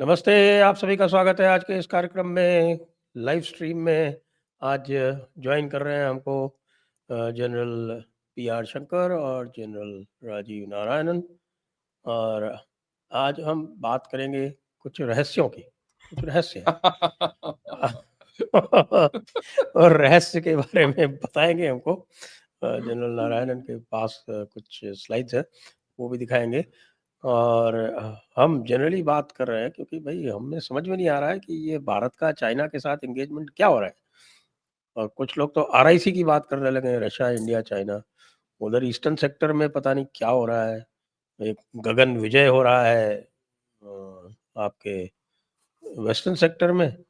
नमस्ते, आप सभी का स्वागत है आज के इस कार्यक्रम में, लाइव स्ट्रीम में। आज जॉइन कर रहे हैं हमको जनरल पी.आर. शंकर और जनरल राजीव नारायणन। और आज हम बात करेंगे कुछ रहस्यों की, कुछ रहस्य हैं। और रहस्य के बारे में बताएंगे हमको जनरल नारायणन के पास कुछ स्लाइड्स हैं, वो भी दिखाएंगे। और हम जनरली बात कर रहे हैं क्योंकि भाई हमें समझ में नहीं आ रहा है कि ये भारत का चाइना के साथ एंगेजमेंट क्या हो रहा है। और कुछ लोग तो आरआईसी की बात करने लगे हैं, रशिया, इंडिया, चाइना। उधर ईस्टर्न सेक्टर में पता नहीं क्या हो रहा है, एक गगन विजय हो रहा है। आपके वेस्टर्न सेक्टर में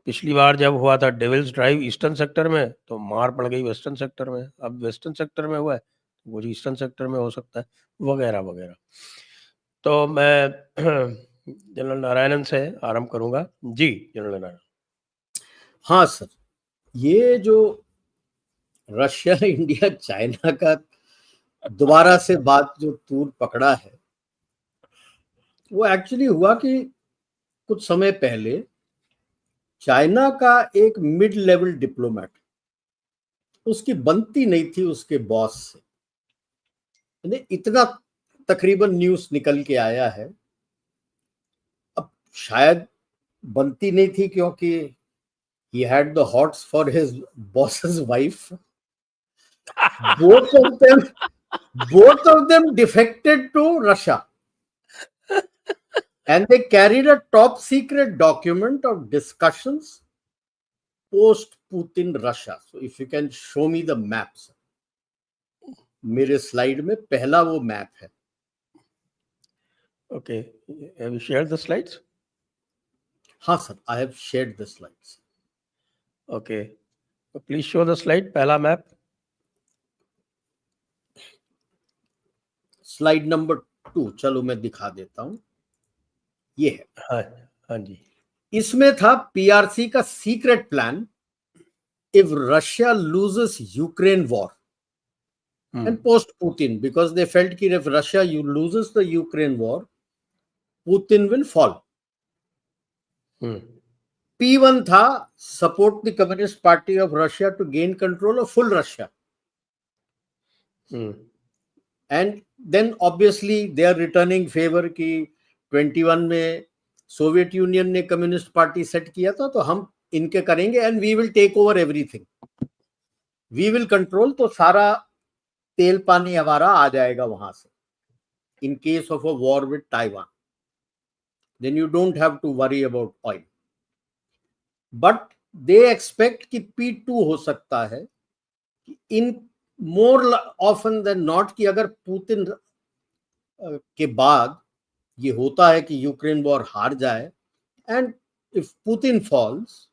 पिछली बार जब हुआ था डेविल्स ड्राइव ईस्टर्न सेक्टर में, तो मार पड़ गई वेस्टर्न सेक्टर में। अब वेस्टर्न सेक्टर में हुआ है तो कुछ ईस्टर्न सेक्टर में हो सकता है, वगैरह वगैरह। तो मैं जनरल नारायणन से आरंभ करूंगा। जी जनरल नारायण। हाँ सर, ये जो रशिया इंडिया चाइना का दोबारा से बात जो तूर पकड़ा है, वो एक्चुअली हुआ कि कुछ समय पहले चाइना का एक मिड लेवल डिप्लोमेट, उसकी बनती नहीं थी उसके बॉस से। इतना तकरीबन न्यूज निकल के आया है। अब शायद बनती नहीं थी क्योंकि he had the hots for his boss's wife. both of them both of them defected to Russia, and they carried a top secret document of discussions post Putin Russia. So if you can show me the maps, मेरे slide में पहला वो map है। Okay, have you shared the slides? हाँ sir, I have shared the slides. Okay, so please show the slide, पहला map. Slide number 2, चलो मैं दिखा देता हूं। ये है, हाँ हाँ जी। इसमें था पीआरसी का secret plan if Russia loses Ukraine war and post Putin, because they felt that if Russia loses the Ukraine war, Putin will fall. P1 था support the Communist Party of Russia to gain control of full Russia. And then obviously they are returning favor कि 21 में Soviet Union ने communist party set किया था, तो हम इनके करेंगे and we will take over everything, we will control. तो सारा तेल पानी हमारा आ जाएगा वहां से। In case of a war with Taiwan, then you don't have to worry about oil. But they expect कि P2 हो सकता है कि in more often than not कि अगर पुतिन के बाद ये होता है कि यूक्रेन वॉर हार जाए, and if Putin falls,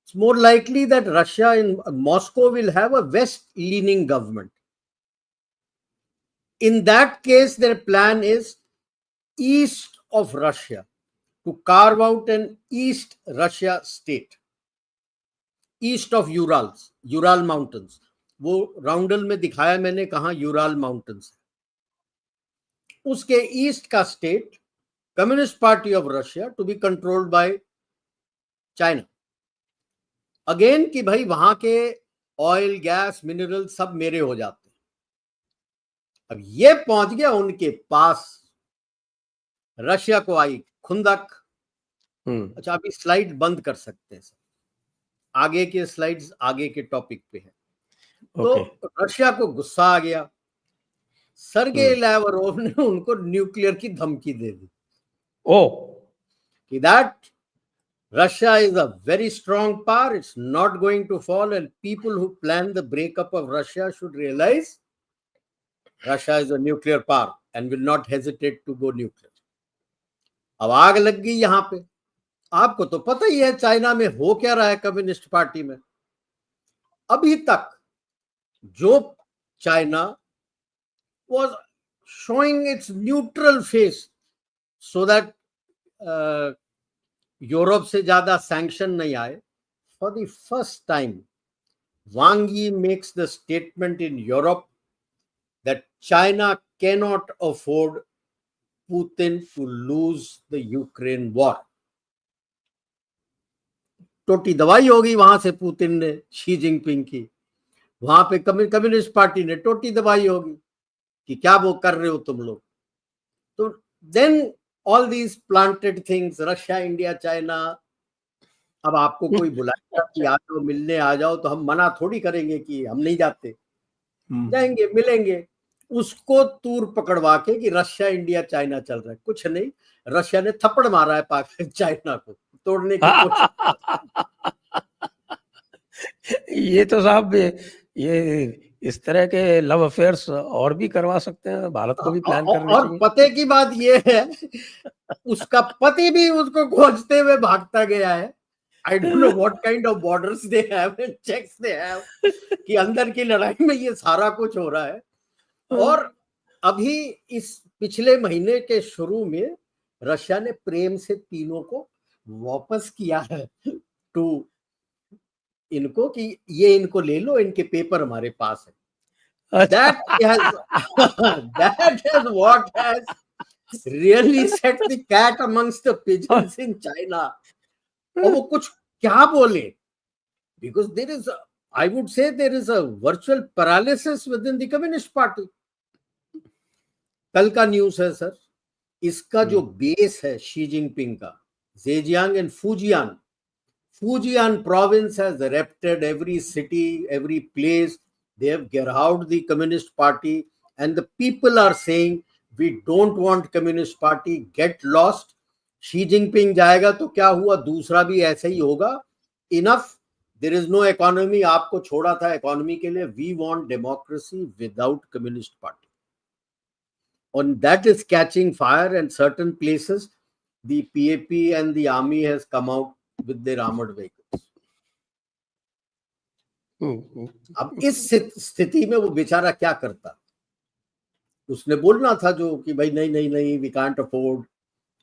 it's more likely that Russia in Moscow will have a west-leaning government. In that case, their plan is east of Russia, to carve out an East Russia state, east of Urals, Ural mountains. वो राउंडल में दिखाया मैंने कहा Ural mountains है। उसके east का state communist party of Russia to be controlled by China. Again कि भाई वहां के ऑयल, गैस, मिनरल सब मेरे हो जाते हैं। अब ये पहुंच गया उनके पास, रशिया को आई खुंदक। अच्छा, अभी स्लाइड बंद कर सकते हैं सर, आगे के स्लाइड्स आगे के टॉपिक पे है। तो रशिया को गुस्सा आ गया, सर्गेई लैवरोव ने उनको न्यूक्लियर की धमकी दे दी। कि that Russia is a very strong power. It's not going to fall, and people who plan the breakup of Russia should realize Russia is a nuclear power and will not hesitate to go nuclear. अब आग लग गई यहां पे। आपको तो पता ही है चाइना में हो क्या रहा है कम्युनिस्ट पार्टी में। अभी तक जो China was showing its neutral face so that Europe से ज्यादा सैंक्शन नहीं आए, for the first time Wang Yi makes the statement in Europe that China cannot afford Putin to lose the Ukraine war. टोटी दवाई होगी वहां से Putin ने शी जिनपिंग की, वहां पे कम्युनिस्ट पार्टी ने टोटी दबाई होगी कि क्या वो कर रहे हो तुम लोग. तो then all these planted things, Russia, India, China, अब आपको कोई बुलाएगा कि आ जाओ मिलने आ जाओ, तो हम मना थोड़ी करेंगे कि हम नहीं जाते, जाएंगे मिलेंगे. उसको तूर पकड़वा के कि रशिया, इंडिया, चाइना चल रहा है, कुछ नहीं, रशिया ने थप्पड़ मारा है पाकिस्तान, चाइना को तोड़ने की कोशिश. ये तो साहब ये इस तरह के लव अफेयर्स और भी करवा सकते हैं, भारत को भी प्लान करने और चाहिए. पते की बात ये है, उसका पति भी उसको खोजते हुए भागता गया है. I don't know what kind of borders they have and checks they have, कि अंदर की लड़ाई में ये सारा कुछ हो रहा है. और अभी इस पिछले महीने के शुरू में रशिया ने प्रेम से तीनों को वापस किया है टू इनको, कि ये इनको ले लो, इनके पेपर हमारे पास है. That is what has really set the cat amongst the pigeons in China. और वो कुछ क्या बोले, because there is I would say there is a virtual paralysis within the Communist Party. कल का न्यूज है सर, इसका जो बेस है शी जिनपिंग का, Zhejiang and Fujian province has erupted, every city, every place. They have geared the Communist Party, and the people are saying, we don't want Communist Party, get lost. Xi Jinping जाएगा तो क्या हुआ, दूसरा भी ऐसे ही होगा. Enough, there is no economy, आपको छोड़ा था इकोनॉमी के लिए. We want democracy without communist party, and that is catching fire, and certain places the PAP and the army has come out with their armored vehicles. अब इस स्थिति में वो बेचारा क्या करता. उसने बोलना था जो कि भाई नहीं नहीं नहीं, we can't afford,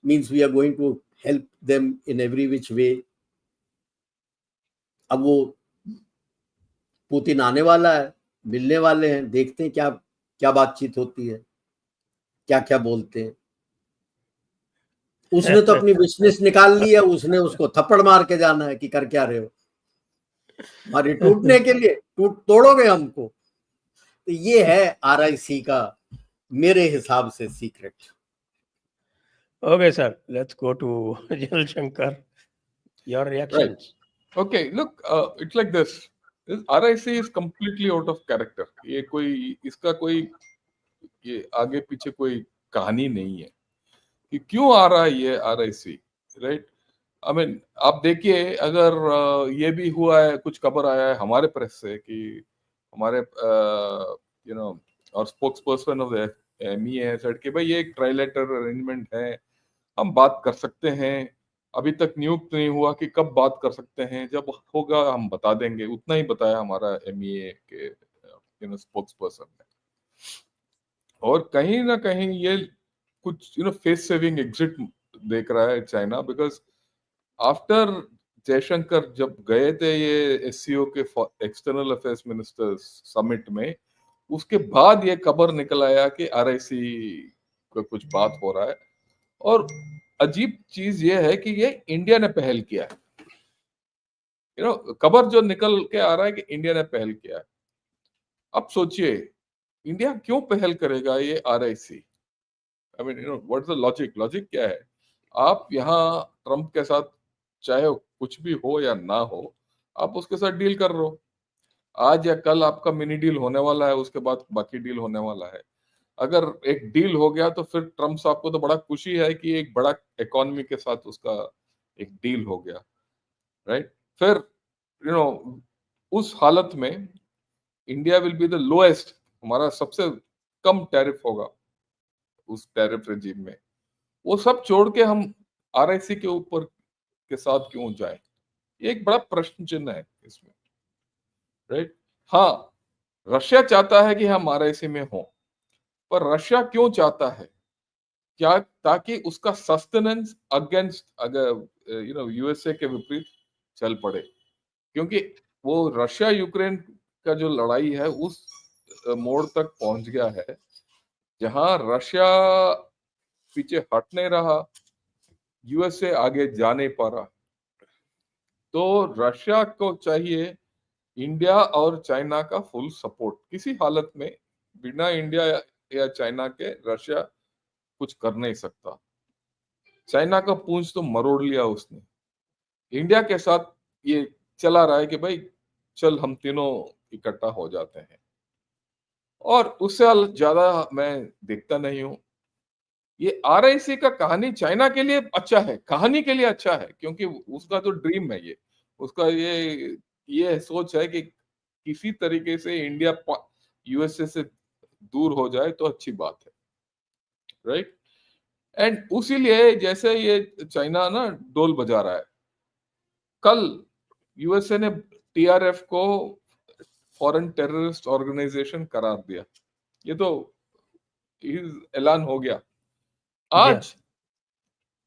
means we are going to help them in every which way. अब वो पुतिन आने वाला है, मिलने वाले हैं, देखते हैं क्या क्या बातचीत होती है, क्या क्या बोलते हैं. उसने तो अपनी बिजनेस निकाल ली है, उसने उसको थप्पड़ मार के जाना है कि कर क्या रहे हो, हमारे टूटने के लिए तोड़ोगे हमको. तो ये है RIC का मेरे हिसाब से secret. Okay, sir. Let's go to General Shankar. Your reactions. Right. Okay, look, it's like this. RIC is completely out of character. ये कोई इसका कोई ये आगे पीछे कोई कहानी नहीं है कि क्यों आ रहा है ये RIC, राइट. आई मीन आप देखिए, अगर ये भी हुआ है, कुछ खबर आया है हमारे प्रेस से कि हमारे और spokes person of the MEA said कि भाई ये एक ट्राइलेटर अरेंजमेंट है, हम बात कर सकते हैं, अभी तक नियुक्त नहीं हुआ कि कब बात कर सकते हैं, जब होगा हम बता देंगे. उतना ही बताया हमारा MEA के स्पोक्स पर्सन ने. और कहीं ना कहीं ये कुछ फेस सेविंग एग्जिट देख रहा है चाइना, बिकॉज आफ्टर जयशंकर जब गए थे ये SCO के एक्सटर्नल अफेयर्स मिनिस्टर्स समिट में, उसके बाद ये खबर निकल आया कि RIC का कुछ बात हो रहा है. और अजीब चीज ये है कि ये इंडिया ने पहल किया है. खबर जो निकल के आ रहा है कि इंडिया ने पहल किया है. अब सोचिए, इंडिया क्यों पहल करेगा ये RIC? I mean what is the logic? Logic क्या है? आप यहाँ ट्रम्प के साथ चाहे कुछ भी हो या ना हो, आप उसके साथ डील कर रहे हो. आज या कल आपका मिनी डील होने वाला है, उसके बाद बाकी डील होने वाला है. अगर एक डील हो गया तो फिर ट्रम्प साहब को तो बड़ा खुशी है कि एक बड़ा इकोनॉमी के साथ उसका एक डील हो गया, राइट. फिर उस हालत में India will be the lowest, हमारा सबसे कम टैरिफ होगा उस टैरिफ रेजिम में. वो सब छोड़ के हम RIC के ऊपर के साथ क्यों जाए? एक बड़ा प्रश्न चिन्ह है इसमें, राइट. हाँ, रशिया चाहता है कि हम RIC में हों, पर रशिया क्यों चाहता है? क्या ताकि उसका सस्टेनेंस अगेंस्ट अगर USA के विपरीत चल पड़े. क्योंकि वो रशिया यूक्रेन का जो लड़ाई है उस मोड़ तक पहुंच गया है जहां रशिया पीछे हट नहीं रहा, यूएसए आगे जा नहीं पा रहा। तो रशिया को चाहिए इंडिया और चाइना का फुल सपोर्ट। किसी हालत में बिना इंडिया या चाइना के रशिया कुछ कर नहीं सकता। चाइना का पूंछ तो मरोड़ लिया उसने। इंडिया के साथ ये चला रहा है कि भाई चल हम तीनों इकट्ठा हो जाते हैं, और उससे ज्यादा मैं देखता नहीं हूं। ये आरआईसी का कहानी चाइना के लिए अच्छा है, कहानी के लिए अच्छा है, क्योंकि उसका तो ड्रीम है, ये उसका ये सोच है कि किसी तरीके से इंडिया यूएसए से दूर हो जाए तो अच्छी बात है, राइट। एंड उसीलिए जैसे ये चाइना ना डोल बजा रहा है, कल यूएसए ने टीआरएफ को फॉरेन टेररिस्ट ऑर्गेनाइजेशन करार दिया, ये तो ऐलान हो गया। आज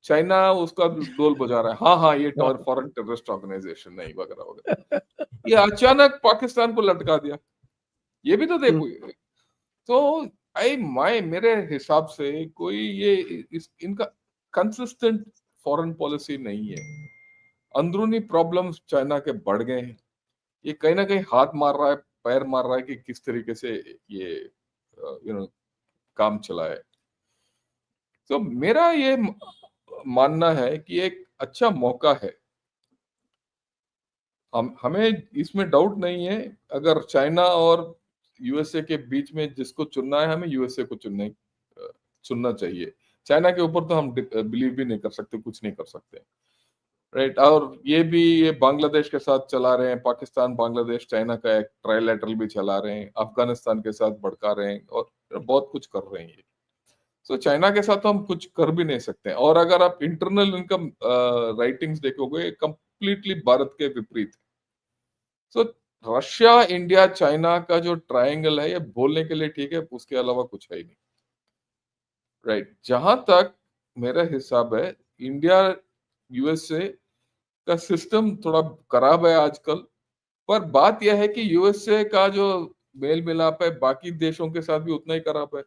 चाइना उसका डोल बजा रहा है, हाँ हाँ ये फॉरेन टेररिस्ट ऑर्गेनाइजेशन नहीं वगैरह वगैरह। ये अचानक पाकिस्तान को लटका दिया, ये भी तो देखो। तो मेरे हिसाब से कोई ये इनका कंसिस्टेंट फॉरेन पॉलिसी नहीं है। अंदरूनी प्रॉब्लम्स चाइना के बढ़ गए हैं, ये कहीं ना कहीं हाथ मार रहा है, पैर मार रहा है कि किस तरीके से ये काम चलाए। तो मेरा ये मानना है कि एक अच्छा मौका है। हमें इसमें डाउट नहीं है, अगर चाइना और यूएसए के बीच में जिसको चुनना है, हमें यूएसए को चुनना चाहिए। चाइना के ऊपर तो हम बिलीव भी नहीं कर सकते, कुछ नहीं कर सकते, राइट। और ये बांग्लादेश के साथ चला रहे हैं, पाकिस्तान बांग्लादेश चाइना का एक ट्राइलेटरल भी चला रहे हैं, अफगानिस्तान के साथ भड़का रहे हैं, और बहुत कुछ कर रहे हैं। तो चाइना के साथ तो हम कुछ कर भी नहीं सकते। और अगर आप इंटरनल इनकम राइटिंग्स देखोगे, कंप्लीटली भारत के विपरीत। तो रशिया, इंडिया, चाइना का जो ट्रायंगल है, ये बोलने के लिए ठीक है, उसके अलावा कुछ है ही नहीं, राइट। जहां तक मेरा हिसाब है, इंडिया यूएसए का सिस्टम थोड़ा खराब है आजकल, पर बात यह है कि यूएसए का जो मेल मिलाप है बाकी देशों के साथ भी उतना ही खराब है।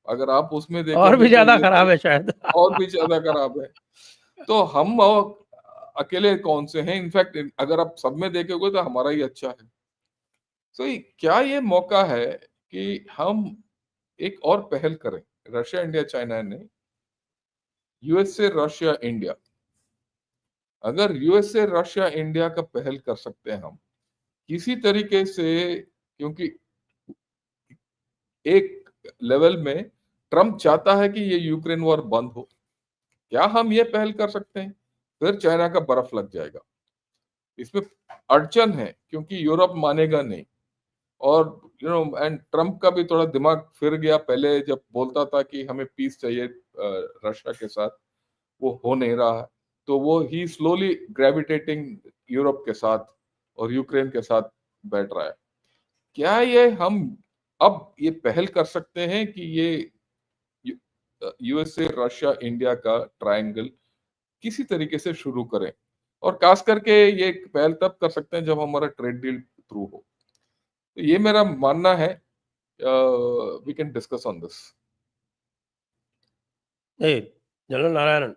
अगर आप उसमें देखोगे और भी तो ज्यादा खराब है शायद। और भी ज्यादा खराब है। तो हम अकेले कौन से हैं? इनफैक्ट अगर आप सब में देखोगे तो हमारा ही अच्छा है। तो क्या ये मौका है कि हम एक और पहल करें, रशिया, इंडिया, चाइना ने, यूएसए, रशिया, इंडिया। अगर यूएसए, रशिया, इंडिया का पहल कर सकते हैं हम किसी तरीके से, क्योंकि एक लेवल में ट्रम्प चाहता है कि ये यूक्रेन वॉर बंद हो, क्या हम ये पहल कर सकते हैं? फिर चाइना का बर्फ लग जाएगा। इसमें अड़चन है क्योंकि यूरोप मानेगा नहीं, और एंड ट्रम्प का भी थोड़ा दिमाग फिर गया। पहले जब बोलता था कि हमें पीस चाहिए रशिया के साथ, वो हो नहीं रहा है, तो वो ही स्लोली ग्रेविटेटिंग यूरोप के साथ और यूक्रेन के साथ बैठ रहा है। क्या ये हम अब ये पहल कर सकते हैं कि ये यूएसए, रशिया, इंडिया का ट्रायंगल किसी तरीके से शुरू करें? और खास करके ये पहल तब कर सकते हैं जब हमारा ट्रेड डील थ्रू हो। तो ये मेरा मानना है। We can discuss on this. General Narayanan,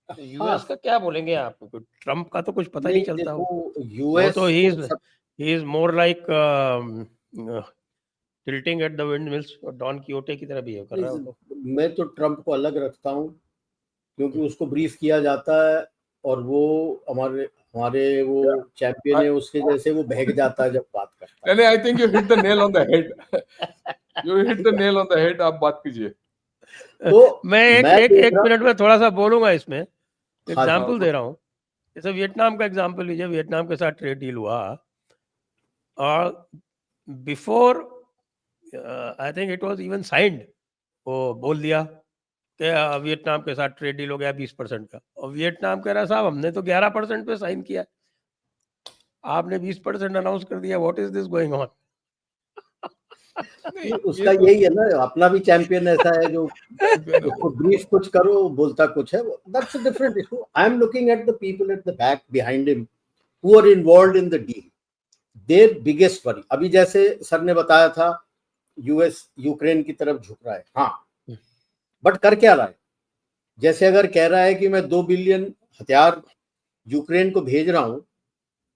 US हाँ का क्या बोलेंगे आप? ट्रम्प का तो कुछ पता ही नहीं, नहीं चलता। देखो वो यूएस तो को he is more like tilting at the wind mills, और डॉन कियोटे की तरह बिहेव कर रहा है वो तो। मैं तो ट्रम्प को अलग रखता हूँ, क्योंकि उसको ब्रीफ किया जाता है और वो हमारे हमारे वो चैंपियन है, उसके जैसे वो बहक जाता है जब बात करता है। नहीं, I think you hit the nail on the head. You hit the nail on the head. आप बात कीजिए। तो मैं एक देख रहा मिनट में थोड़ा सा बोलूंगा इसमें, हाँ एग्जाम्पल दे रहा हूँ। जैसे वियतनाम का एग्जाम्पल लीजिए, वियतनाम के साथ ट्रेड डील हुआ, और before I think it was even signed, वो बोल दिया कि वियतनाम के साथ ट्रेड डील हो गया 20% का, और वियतनाम कह रहा साहब हमने तो 11% पे साइन किया, आपने 20% अनाउंस कर दिया, what is this going on? नहीं, उसका यही है ना, अपना भी चैंपियन ऐसा है जो उसको ब्रीफ कुछ करो, बोलता कुछ है। That's a different issue. I am looking at the people at the back behind him who are involved in the deal. Their biggest worry, अभी जैसे सर ने बताया था, यूएस यूक्रेन की तरफ झुक रहा है, हाँ, बट कर क्या रहा है? जैसे अगर कह रहा है कि मैं 2 बिलियन हथियार यूक्रेन को भेज रहा हूं,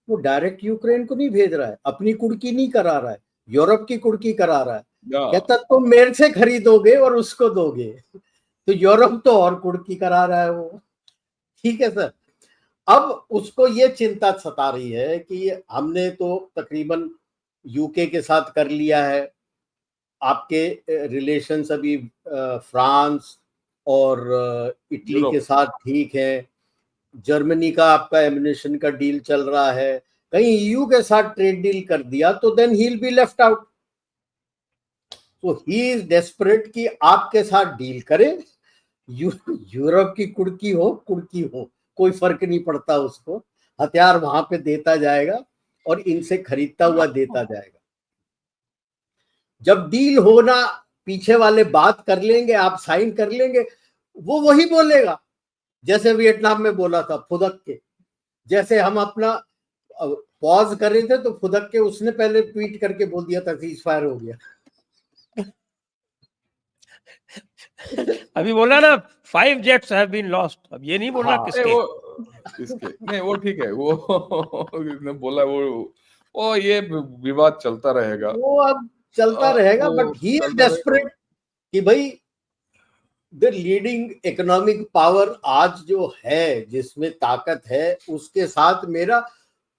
वो डायरेक्ट यूक्रेन को नहीं भेज रहा है, अपनी कुर्की नहीं करा रहा है, यूरोप की कुर्की करा रहा है। कहता तुम मेरे से खरीदोगे और उसको दोगे, तो यूरोप तो और कुर्की करा रहा है वो। ठीक है सर। अब उसको ये चिंता सता रही है कि हमने तो तकरीबन यूके के साथ कर लिया है, आपके रिलेशंस अभी फ्रांस और इटली के साथ ठीक है, जर्मनी का आपका एमिनेशन का डील चल रहा है, कहीं ईयू के साथ ट्रेड डील कर दिया तो then he will be left out. तो ही इज डेस्परेट कि आपके साथ डील करे, यूरोप की कुर्की हो कोई फर्क नहीं पड़ता उसको, हथियार वहां पे देता जाएगा और इनसे खरीदता हुआ देता जाएगा। जब डील होना, पीछे वाले बात कर लेंगे, आप साइन कर लेंगे, वो वही बोलेगा जैसे वियतनाम में बोला था, फुदक के। जैसे हम अपना पॉज कर रहे थे तो फुदक के उसने पहले ट्वीट करके बोल दिया था सीज फायर हो गया। अभी बोला ना 5 जेट्स हैव बीन लॉस्ट, अब ये नहीं बोलना किसके। किसके नहीं, वो ठीक है, वो इसने बोला, वो ये विवाद चलता रहेगा, वो अब चलता रहेगा, बट ही इज डेस्परेट कि भाई द लीडिंग इकोनॉमिक पावर आज जो है, जिसमें ताकत है, उसके साथ मेरा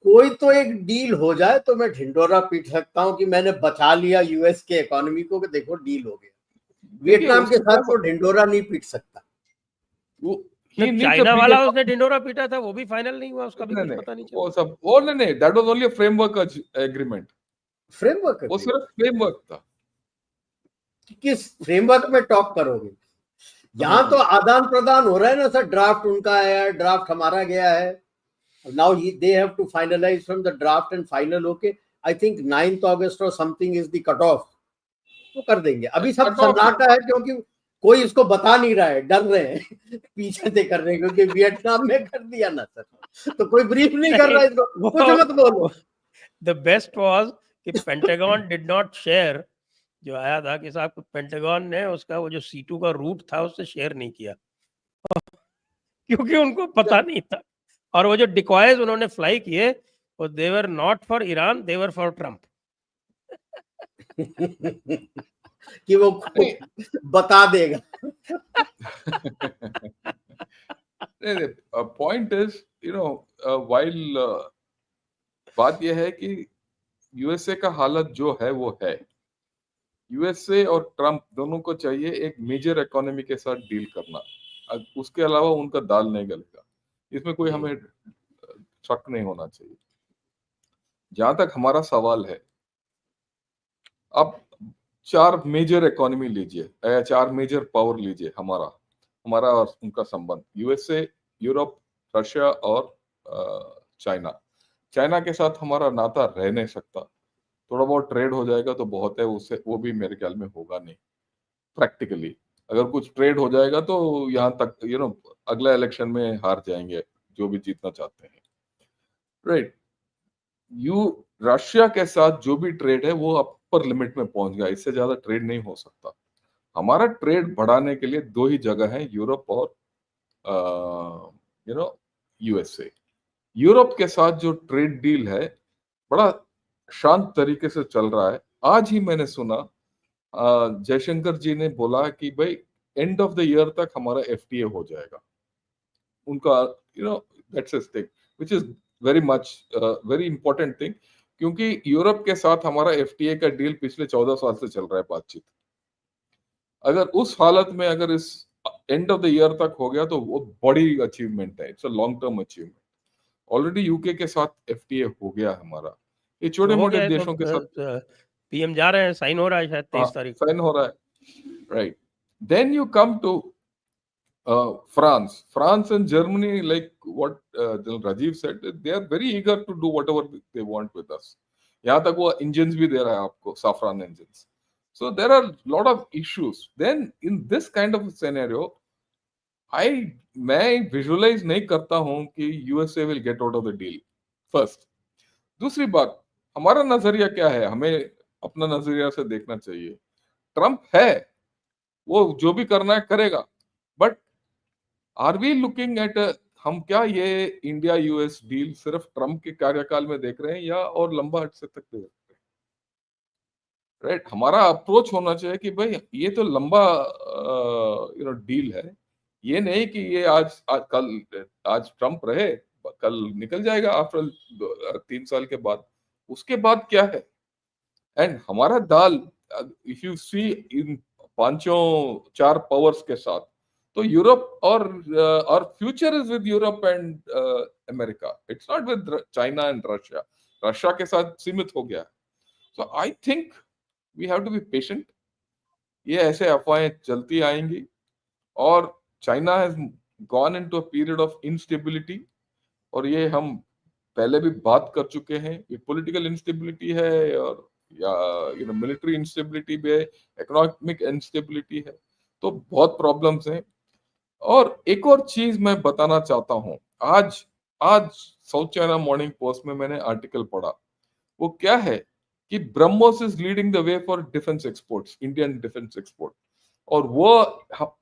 कोई तो एक डील हो जाए तो मैं ढिंडोरा पीट सकता हूं कि मैंने बचा लिया यूएस के इकोनॉमी को, कि देखो डील हो गया। वियतनाम के साथ वो ढिंडोरा नहीं पीट सकता। चाइना वाला उसने ढिंडोरा पीटा था, वो भी फाइनल नहीं हुआ, उसका भी कुछ पता नहीं चला। वो सब वो नहीं, that was only a framework agreement. Framework, वो सिर्फ फ्रेमवर्क था। किस फ्रेमवर्क में टॉक करोगे? यहाँ तो आदान प्रदान हो रहा है ना सर, ड्राफ्ट उनका आया है, ड्राफ्ट हमारा गया है, now they have to finalise from the draft and final होके आई थिंक 9th अगस्त और something is the cut off, वो कर देंगे। अभी सब सन्नाटा है क्योंकि कोई इसको बता नहीं रहा है, डर रहे हैं पीछे से कर रहे हैं, क्योंकि वियतनाम में कर दिया ना सर, तो कोई ब्रीफ नहीं कर रहा है इसको, कुछ मत बोलो। द बेस्ट वाज कि पेंटागन डिड नॉट शेयर, जो आया था कि साहब पेंटागन ने उसका वो जो C2 का रूट था उससे शेयर नहीं किया क्योंकि उनको पता नहीं था, और वो जो डिकॉयज उन्होंने फ्लाई किए वो they were not for Iran, they were for Trump. कि वो बता देगा। पॉइंट इज वाइल बात यह है कि यूएसए का हालत जो है वो है, यूएसए और ट्रम्प दोनों को चाहिए एक मेजर इकोनॉमी के साथ डील करना, उसके अलावा उनका दाल नहीं गलेगा, इसमें कोई हमें शक नहीं होना चाहिए। जहां तक हमारा सवाल है, अब 4 मेजर इकोनॉमी लीजिए या 4 मेजर पावर लीजिए, हमारा और उनका संबंध, यूएसए, यूरोप, रशिया और चाइना। चाइना के साथ हमारा नाता रह नहीं सकता, थोड़ा बहुत ट्रेड हो जाएगा तो बहुत है, उससे वो भी मेरे ख्याल में होगा नहीं प्रैक्टिकली। अगर कुछ ट्रेड हो जाएगा तो यहाँ तक अगला इलेक्शन में हार जाएंगे जो भी जीतना चाहते हैं, राइट। रशिया के साथ जो भी ट्रेड है वो अपर लिमिट में पहुंच गया, इससे ज्यादा ट्रेड नहीं हो सकता। हमारा ट्रेड बढ़ाने के लिए 2 ही जगह है, यूरोप और यूएसए। यूरोप के साथ जो ट्रेड डील है बड़ा शांत तरीके से चल रहा है। आज ही मैंने सुना जयशंकर जी ने बोला कि भाई एंड ऑफ द ईयर तक हमारा एफटीए हो जाएगा, उनका that's a thing which is very much very important thing, क्योंकि यूरोप के साथ हमारा एफटीए का डील पिछले 14 साल से चल रहा है बातचीत। अगर उस हालत में अगर इस एंड ऑफ द ईयर तक हो गया तो वो बड़ी अचीवमेंट है, it's a long term achievement. Already UK के साथ एफटीए हो गया हमारा, ये छोटे मोटे देशों के साथ पीएम जा रहे हैं, साइन हो रहा है शायद 23 तारीख को, साइन हो रहा है, right. Then you come to France and Germany, like what Rajiv said, they are very eager to do whatever they want with us. यहाँ तक वो engines भी दे रहा है आपको, saffron engines. So there are lot of issues. Then in this kind of scenario, मैं visualize नहीं करता हूँ कि USA will get out of the deal. First, दूसरी बात, हमारा नजरिया क्या है, हमें अपना नजरिया से देखना चाहिए। ट्रम्प है, वो जो भी करना है करेगा, but are we looking at, हम क्या ये इंडिया यूएस डील सिर्फ ट्रम्प के कार्यकाल में देख रहे हैं या और लंबा अर्से तक देख रहे हैं? राइट, हमारा अप्रोच होना चाहिए कि भाई ये तो लंबा डील है, ये नहीं कि ये आज ट्रम्प रहे, कल निकल जाएगा आफ्टर 3 साल के बाद, उसके बाद क्या है? एंड हमारा दाल, if you see in 5-4 powers के साथ, तो यूरोप और future is with Europe and America, it's not with China and Russia. Russia के साथ सीमित हो गया। So I think we have to be patient. ये ऐसे अफवाहें चलती आएंगी, और China has gone into a period of instability, और ये हम पहले भी बात कर चुके हैं, ये पॉलिटिकल इंस्टेबिलिटी है और या मिलिट्री इंस्टेबिलिटी भी है, इकोनॉमिक इंस्टेबिलिटी है, तो बहुत प्रॉब्लम्स हैं। और एक और चीज मैं बताना चाहता हूं, आज आज साउथ चाइना मॉर्निंग पोस्ट में मैंने आर्टिकल पढ़ा, वो क्या है कि BrahMos is leading the way for defence exports, Indian defence export, और वो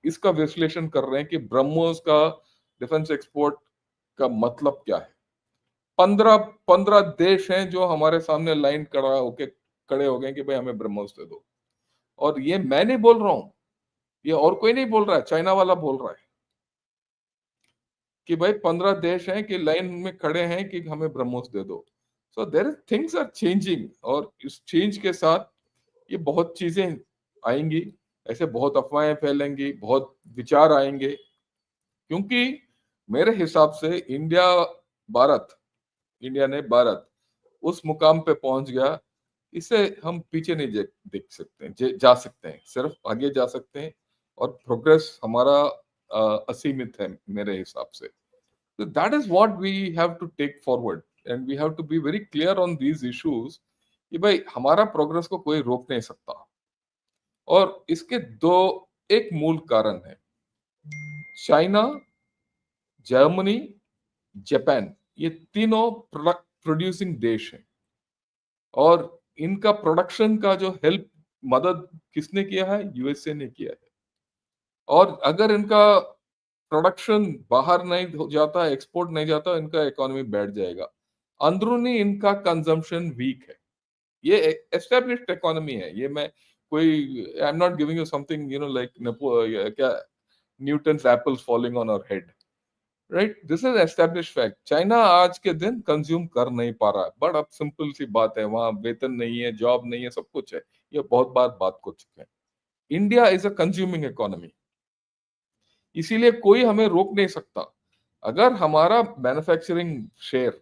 इसका विश्लेषण कर रहे हैं कि ब्रह्मोस का डिफेंस एक्सपोर्ट का मतलब क्या है। 15 देश हैं जो हमारे सामने लाइन खड़े हो गए कि भाई हमें ब्रह्मोस दे दो, और ये मैं नहीं बोल रहा हूं, ये और कोई नहीं बोल रहा है, चाइना वाला बोल रहा है कि भाई 15 देश हैं कि लाइन में खड़े हैं कि हमें ब्रह्मोस दे दो। So their things are changing, और इस चेंज के साथ ये बहुत चीजें आएंगी, ऐसे बहुत अफवाहें फैलेंगी, बहुत विचार आएंगे, क्योंकि मेरे हिसाब से इंडिया ने भारत उस मुकाम पे पहुंच गया, इसे हम पीछे नहीं देख सकते हैं, जा सकते हैं, सिर्फ आगे जा सकते हैं, और प्रोग्रेस हमारा असीमित है मेरे हिसाब से। So that is what we have to take forward, and we have to be very clear on these issues कि भाई हमारा प्रोग्रेस को कोई रोक नहीं सकता, और इसके एक मूल कारण है, चाइना, जर्मनी, जापान, ये तीनों प्रोड्यूसिंग देश हैं, और इनका प्रोडक्शन का जो मदद किसने किया है? यूएसए ने किया है। और अगर इनका प्रोडक्शन बाहर नहीं हो जाता, एक्सपोर्ट नहीं जाता, इनका इकोनॉमी बैठ जाएगा। अंदरूनी इनका कंजम्पशन वीक है, ये एस्टेब्लिश्ड इकोनॉमी है, ये मैं I am not giving you something like क्या Newton's apples falling on our head, right, this is established fact. China आज के दिन कंज्यूम कर नहीं पा रहा है, बट अब सिंपल सी बात है, वहां वेतन नहीं है, जॉब नहीं है, सब कुछ है, ये बहुत बार बात कर चुके हैं। India is a consuming economy, इसीलिए कोई हमें रोक नहीं सकता। अगर हमारा मैन्युफैक्चरिंग शेयर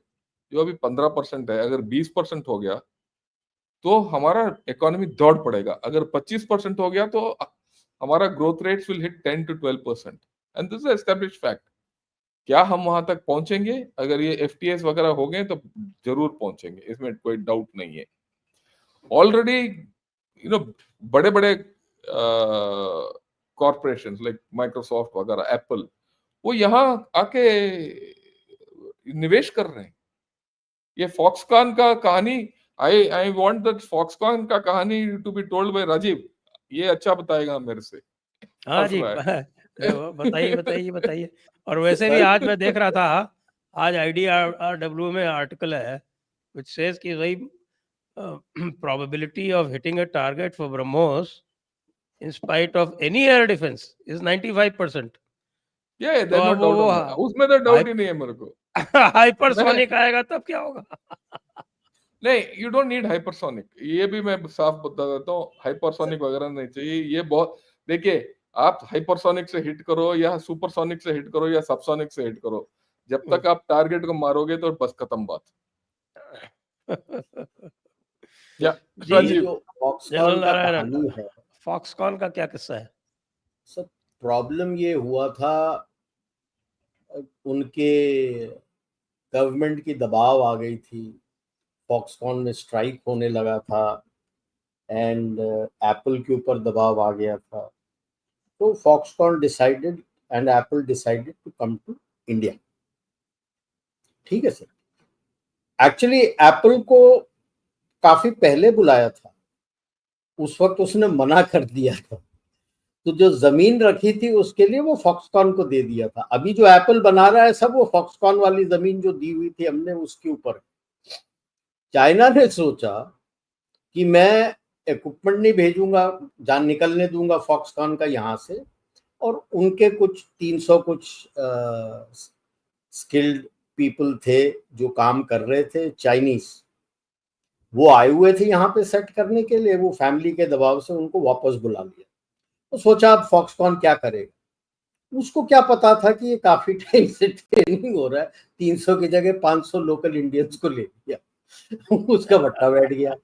जो अभी 15% है, अगर 20% हो गया तो हमारा इकोनॉमी दौड़ पड़ेगा, अगर 25% हो गया तो हमारा growth rates will hit 10 to 12%, and this is established fact. क्या हम वहां तक पहुंचेंगे? अगर ये एफटीएस वगैरह हो गए तो जरूर पहुंचेंगे, इसमें कोई डाउट नहीं है। ऑलरेडी बड़े बड़े कॉर्पोरेशंस लाइक माइक्रोसॉफ्ट वगैरह, एप्पल, वो यहाँ आके निवेश कर रहे हैं। ये फॉक्सकॉन का कहानी, आई वांट दैट फॉक्सकॉन का कहानी to be told by Rajiv, ये अच्छा बताएगा मेरे से। हाँ जी, बताइए बताइए बताइए। और वैसे भी आज मैं देख रहा था, आज IDRW में आर्टिकल है which says कि वही probability of hitting a target for BrahMos in spite of any air defense is 95%। तो अब वो उसमें तो डाउट ही नहीं है मेरे को। हाइपरसोनिक आएगा तब क्या होगा? नहीं, यू डोंट नीड हाइपरसोनिक, ये भी मैं साफ बता देता हूँ, हाइपरसोनिक वगैरह नहीं चाहिए। ये बहुत, देखिए, आप हाइपरसोनिक से हिट करो या सुपरसोनिक से हिट करो या सबसोनिक से हिट करो, जब तक आप टारगेट को मारोगे तो बस खत्म बात। या राजीव, फॉक्सकॉन का कहानी है, फॉक्सकॉन का क्या किस्सा है? सब प्रॉब्लम ये हुआ था, उनके गवर्नमेंट की दबाव आ गई थी, फॉक्सकॉन में स्ट्राइक होने लगा था, एंड एप्पल के ऊपर दबाव आ गया था, तो Foxconn decided and Apple decided to come to India. ठीक है सर, एक्चुअली एप्पल को काफी पहले बुलाया था, उस वक्त उसने मना कर दिया था, तो जो जमीन रखी थी उसके लिए वो फॉक्सकॉन को दे दिया था। अभी जो एप्पल बना रहा है सब वो फॉक्सकॉन वाली जमीन जो दी हुई थी हमने उसके ऊपर। चाइना ने सोचा कि मैं इक्विपमेंट नहीं भेजूंगा, जान निकलने दूंगा फॉक्सकॉन का यहाँ से, और उनके कुछ 300 कुछ स्किल्ड पीपल थे जो काम कर रहे थे चाइनीज, वो आए हुए थे यहाँ पे सेट करने के लिए। वो फैमिली के दबाव से उनको वापस बुला लिया। तो सोचा अब फॉक्सकॉन क्या करेगा। उसको क्या पता था कि ये काफी टाइम से ट्रेनिंग हो रहा है, 300 की जगह 500 लोकल इंडियंस को ले लिया। उसका भट्टा बैठ गया।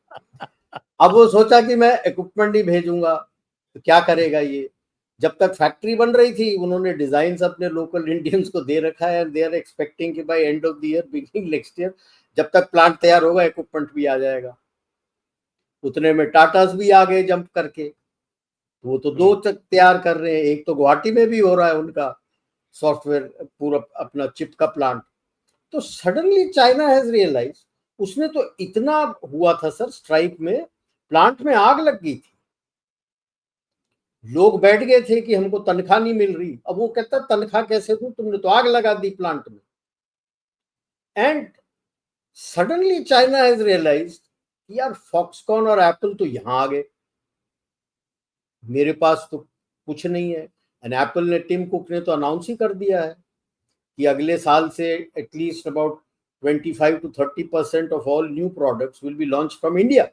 अब वो सोचा कि मैं इक्विपमेंट ही भेजूंगा, तो क्या करेगा ये। जब तक फैक्ट्री बन रही थी उन्होंने डिजाइन अपने लोकल इंडियंस को दे रखा है, दे आर एक्सपेक्टिंग कि by end of the year beginning next year जब तक प्लांट तैयार होगा इक्विपमेंट भी आ जाएगा। उतने में टाटास भी आ गए जंप करके। वो तो 2 तक तैयार कर रहे हैं, एक तो गुवाहाटी में भी हो रहा है उनका सॉफ्टवेयर पूरा अपना चिप का प्लांट। तो सडनली चाइना हैज रियलाइज, उसने तो इतना हुआ था सर स्ट्राइक में, प्लांट में आग लग गई थी, लोग बैठ गए थे कि हमको तनख्वाह नहीं मिल रही। अब वो कहता तनख्वाह कैसे दूं, तुमने तो आग लगा दी प्लांट में। And suddenly China has realise यार फॉक्सकॉन और एप्पल तो यहां आ गए, मेरे पास तो कुछ नहीं है। एंड एप्पल ने, टिम कुक ने तो अनाउंस ही कर दिया है कि अगले साल से at least about 25 to 30% of all new products will be launch from India.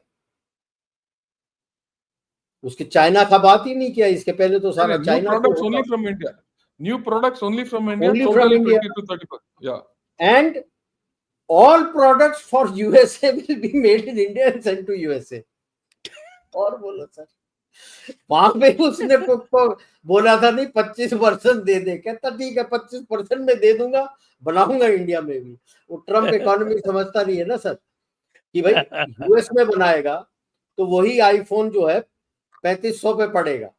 उसके चाइना का बात ही नहीं किया, इसके पहले तो सारा new China products only from India, new products only from India, Only from total India. 20 to 30%. Yeah. And all products for USA will be made in India and sent to USA. और बोलो sir, वहां पे उसने को बोला था नहीं 25% दे दे, कहता ठीक है 25% में दे दूंगा, बनाऊंगा इंडिया में भी। वो ट्रम्प इकोनॉमी समझता नहीं है ना सर, कि भाई यूएस में बनाएगा तो वही आईफोन जो है 3500 पे पड़ेगा,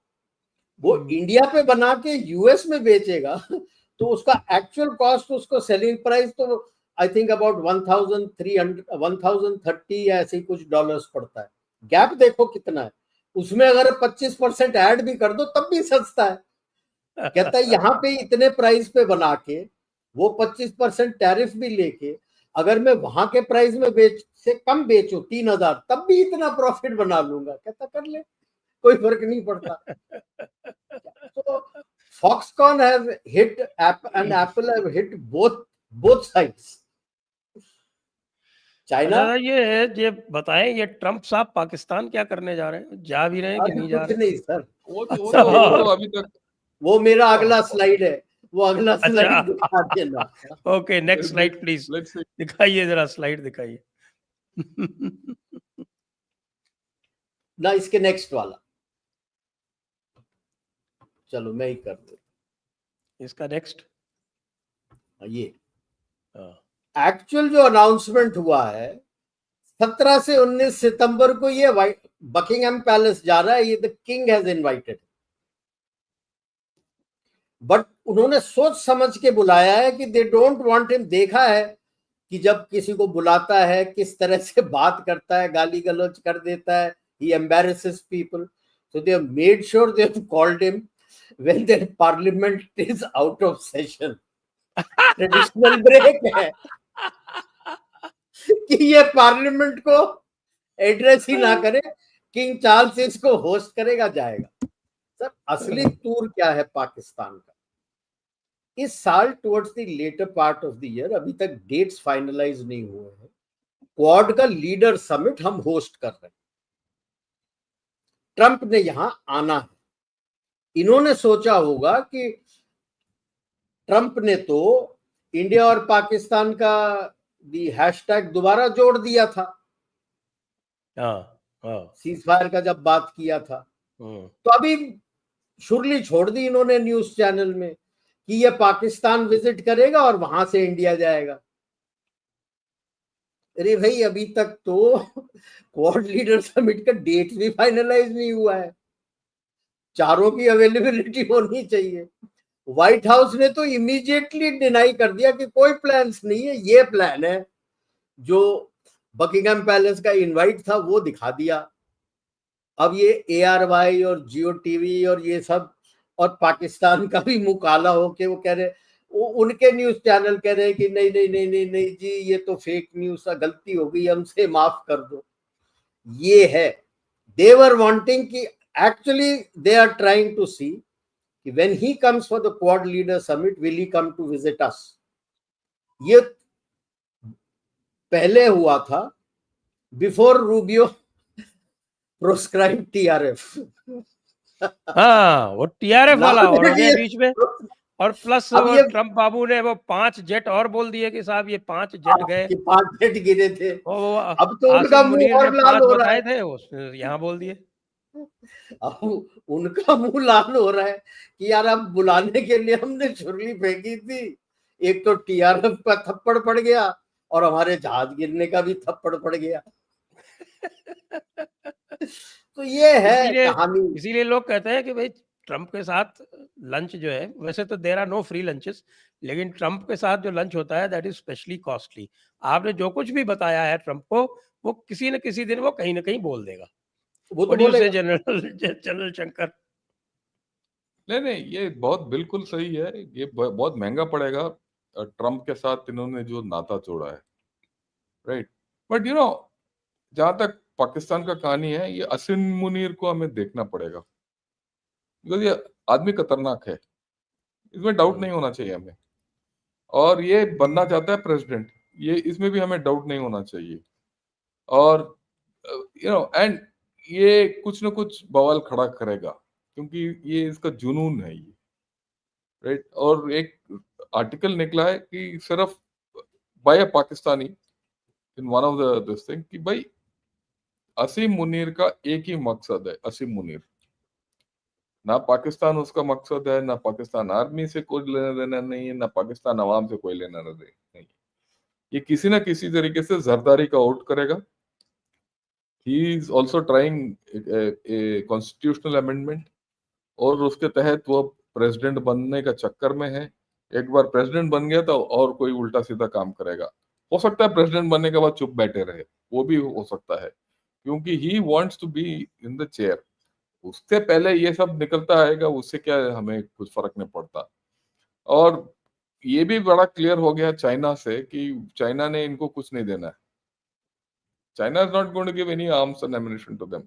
वो इंडिया पे बना के यूएस में बेचेगा तो उसका एक्चुअल कॉस्ट, उसको सेलिंग प्राइस तो आई थिंक अबाउट 1030 ऐसे कुछ डॉलर्स पड़ता है। गैप देखो कितना है, उसमें अगर 25% ऐड भी कर दो तब भी सस्ता है। कहता है यहाँ पे इतने प्राइस पे बना के वो 25% टैरिफ भी लेके अगर मैं वहां के प्राइस में से कम बेचूं 3000 तब भी इतना प्रॉफिट बना लूंगा। कहता कर ले, कोई फर्क नहीं पड़ता। So Foxconn has hit and Apple have hit both sides. China, अच्छा ये बताएं, ये ट्रम्प साहब पाकिस्तान क्या करने जा रहे हैं, जा भी रहे हैं कि नहीं जा कुछ रहे? नहीं सर, वो तो अभी तक, वो मेरा अगला स्लाइड है, वो अगला स्लाइड दिखा देना। ओके, नेक्स्ट स्लाइड प्लीज, दिखाइए जरा, स्लाइड दिखाइए। ना इसके नेक्स्ट वाला, चलो मैं ही कर दूं इसका नेक्स्ट। ये एक्चुअल जो अनाउंसमेंट हुआ है 17 से 19 सितंबर को, ये बकिंगहम पैलेस जा रहा है, ये the king has invited. But उन्होंने सोच समझ के बुलाया है कि दे डोंट वांट हिम। देखा है कि जब किसी को बुलाता है किस तरह से बात करता है, गाली गलौज कर देता है, he embarrasses people, so they have made sure they have called him when their parliament is out of session. Traditional break है कि ये पार्लियामेंट को एड्रेस ही ना करे, किंग चार्ल्स इसको होस्ट करेगा, जाएगा। सर असली टूर क्या है पाकिस्तान का इस साल, towards the latter part of the year, अभी तक डेट्स फाइनलाइज नहीं हुए हैं। क्वाड का लीडर समिट हम होस्ट कर रहे हैं, ट्रंप ने यहां आना है। इन्होंने सोचा होगा कि ट्रंप ने तो इंडिया और पाकिस्तान का दी हैशटैग दोबारा जोड़ दिया था, सीज फायर का जब बात किया था, तो अभी शुरली छोड़ दी इन्होंने न्यूज चैनल में कि ये पाकिस्तान विजिट करेगा और वहां से इंडिया जाएगा। अरे भाई अभी तक तो क्वाड लीडर समिट का डेट भी फाइनलाइज नहीं हुआ है, चारों की अवेलेबिलिटी होनी चाहिए। व्हाइट हाउस ने तो इमीडिएटली डिनाई कर दिया कि कोई प्लान्स नहीं है, ये प्लान है। जो बकिंगहम पैलेस का इनवाइट था वो दिखा दिया। अब ये ARY और जियो टीवी और ये सब और पाकिस्तान का भी मुंह काला हो के वो कह रहे, उनके न्यूज चैनल कह रहे हैं कि नहीं नहीं नहीं नहीं नहीं जी, ये तो फेक न्यूज था, गलती हो गई, हमसे माफ कर दो। ये है, दे वर वांटिंग कि actually they are trying to see कि when he comes for the Quad leader summit will he come to visit us. ये पहले हुआ था, बिफोर रूबियो प्रोस्क्राइब टीआरएफ। हाँ, वो टीआरएफ वाला और हो गया बीच में, और प्लस अब वो ये ट्रम्प बाबू ने वो 5 जेट और बोल दिए कि साहब ये 5 जेट गए। कि 5 जेट गिरे थे। वो अब तो उनका आसिम मुंह मुनीर और ने लाल 5 हो रहा बताए है। थे, उसने यहाँ बोल दिए। अब उनका मुंह लाल हो रहा है कि यार अब बुलाने के लिए हमने छुरली फेंकी थी, एक तो टीआरएफ का थप्पड़ पड़ गया और हमारे जहाज गिरने का भी थप्पड़ पड़ गया। तो ये है कहानी। इसीलिए लोग कहते हैं कि भाई ट्रम्प के साथ लंच जो है, वैसे तो there are no free lunches, लेकिन ट्रम्प के साथ जो लंच होता है दैट इज स्पेशली कॉस्टली। आपने जो कुछ भी बताया है ट्रम्प को, वो किसी न किसी दिन वो कहीं ना कहीं बोल देगा। वो तो व्हाट डू यू से बोलेगा। जनरल शंकर? नहीं नहीं, ये बहुत बिल्कुल सही है, ये बहुत महंगा पड़ेगा ट्रम्प के साथ इन्होंने जो नाता जोड़ा है, राइट। बट यू नो, जहां तक पाकिस्तान का कहानी है, ये असिम मुनीर को हमें देखना पड़ेगा, बिकॉज ये आदमी खतरनाक है, इसमें डाउट नहीं होना चाहिए हमें। और ये बनना चाहता है प्रेसिडेंट, ये इसमें भी हमें डाउट नहीं होना चाहिए। और यू नो, एंड ये कुछ ना कुछ बवाल खड़ा करेगा, क्योंकि ये इसका जुनून है ये, राइट। और एक आर्टिकल निकला है कि सिर्फ by Pakistani in one of the this thing, कि भाई असीम मुनीर का एक ही मकसद है, असीम मुनीर, ना पाकिस्तान उसका मकसद है, ना पाकिस्तान आर्मी से कोई लेना देना नहीं है, ना पाकिस्तान अवाम से कोई लेना देना नहीं। ये किसी ना किसी तरीके से जरदारी का आउट करेगा। He is also trying a constitutional amendment, और उसके तहत वो प्रेसिडेंट बनने का चक्कर में है। एक बार प्रेसिडेंट बन गया तो और कोई उल्टा सीधा काम करेगा। हो सकता है प्रेसिडेंट बनने के बाद चुप बैठे रहे, वो भी हो सकता है, क्योंकि he wants to be in the chair. उससे पहले ये सब निकलता आएगा, उससे क्या है, हमें कुछ फर्क नहीं पड़ता। और ये भी बड़ा क्लियर हो गया चाइना से कि चाइना ने इनको कुछ नहीं देना है। China is not going to give any arms and ammunition to them.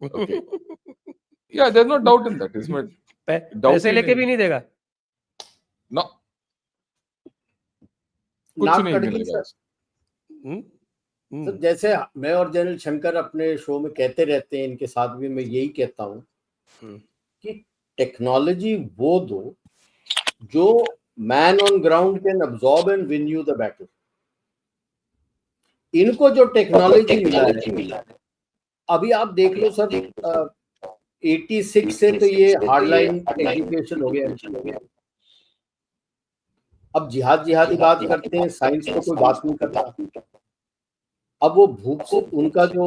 Okay, yeah there is no doubt in that, इसमें डाउट पैसे ही लेके नहीं भी नहीं देगा ना, कुछ नाक नहीं कट गई मिलेगा। सर। तो जैसे मैं और जनरल शंकर अपने शो में कहते रहते हैं, इनके साथ भी मैं यही कहता हूँ कि टेक्नोलॉजी वो दो जो man on ground can absorb and win you the battle. इनको जो टेक्नोलॉजी मिला है, अभी आप देख लो सर, 86 से तो ये हार्डलाइन एजुकेशन हो गया। अब जिहादी बात करते हैं, साइंस तो कोई बात नहीं करता। अब वो भूख से उनका जो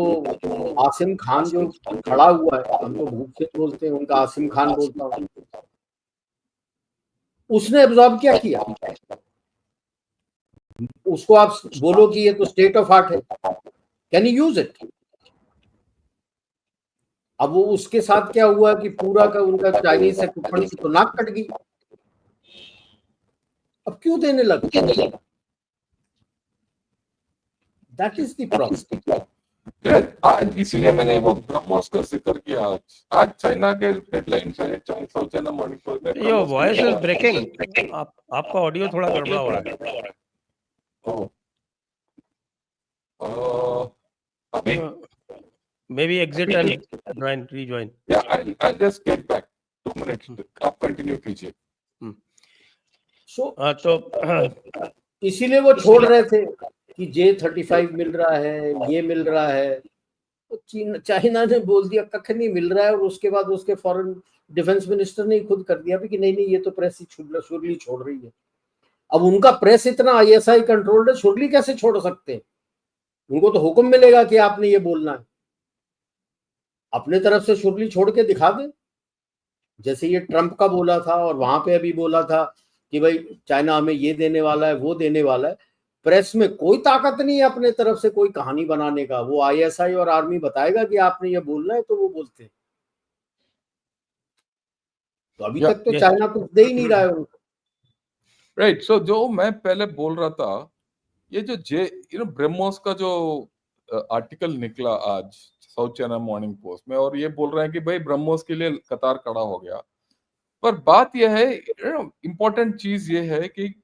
आसिम खान जो खड़ा हुआ है, हम तो भूख से बोलते हैं, उनका आसिम खान बोलता हूँ, उसने एब्जॉर्ब क्या किया? उसको आप बोलो कि ये तो स्टेट ऑफ आर्ट है, कैन यू यूज इट? अब वो उसके साथ क्या हुआ कि पूरा का उनका चाइनीज इक्विपमेंट की तो नाक कट गई। अब क्यों देने लगे? That is the problem. आज इसीलिए मैंने वो ब्रह्मोस का जिक्र किया। आज चाइना के हेडलाइंस है, चाइना मॉर्निंग पोस्ट में योर वॉइस इज ब्रेकिंग, आपका ऑडियो थोड़ा गड़बड़ा हो रहा है। अभी maybe exit and rejoin. Yeah, I'll just get back 2 minutes. आप कंटिन्यू कीजिए। तो इसीलिए वो छोड़ रहे थे कि J-35 मिल रहा है, ये मिल रहा है। तो चाइना ने बोल दिया कख नहीं मिल रहा है, और उसके बाद उसके फॉरेन डिफेंस मिनिस्टर ने खुद कर दिया भी कि नहीं नहीं, ये तो प्रेस ही शुरली छोड़ रही है। अब उनका प्रेस इतना ISI कंट्रोल्ड है, शुरली कैसे छोड़ सकते हैं? उनको तो हुक्म मिलेगा कि आपने ये बोलना है। अपने तरफ से शुरली छोड़ के दिखा दे, जैसे ये ट्रंप का बोला था, और वहां पे अभी बोला था कि भाई चाइना हमें ये देने वाला है, वो देने वाला है। प्रेस में कोई ताकत नहीं है अपने तरफ से कोई कहानी बनाने का। वो ISI और आर्मी बताएगा कि आपने ये बोलना है तो वो बोलते हैं। तो अभी Yeah, तक तो yes. चाइना कुछ दे ही नहीं रहा है उनको। राइट। सो जो मैं पहले बोल रहा था, ये जो ब्रह्मोस का जो आर्टिकल निकला आज साउथ चाइना मॉर्निंग पोस्ट में, और ये बोल रहे हैं कि भाई ब्रह्मोस के लिए कतार खड़ा हो गया। पर बात यह है, इंपॉर्टेंट चीज ये है कि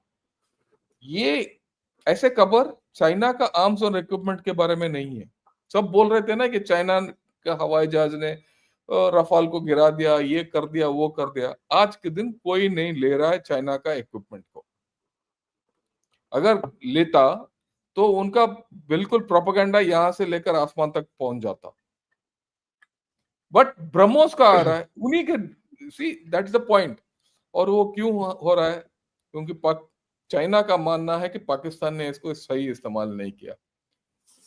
ये ऐसे खबर चाइना का आर्म्स और इक्विपमेंट के बारे में नहीं है। सब बोल रहे थे ना कि चाइना का हवाई जहाज ने रफाल को गिरा दिया, ये कर दिया, वो कर दिया। आज के दिन कोई नहीं ले रहा है चाइना का इक्विपमेंट को। अगर लेता तो उनका बिल्कुल प्रोपेगेंडा यहां से लेकर आसमान तक पहुंच जाता। बट ब्रह्मोस का आ रहा है उन्हीं के, सी दैट्स द पॉइंट। और वो क्यों हो रहा है? क्योंकि चाइना का मानना है कि पाकिस्तान ने इसको सही इस्तेमाल नहीं किया।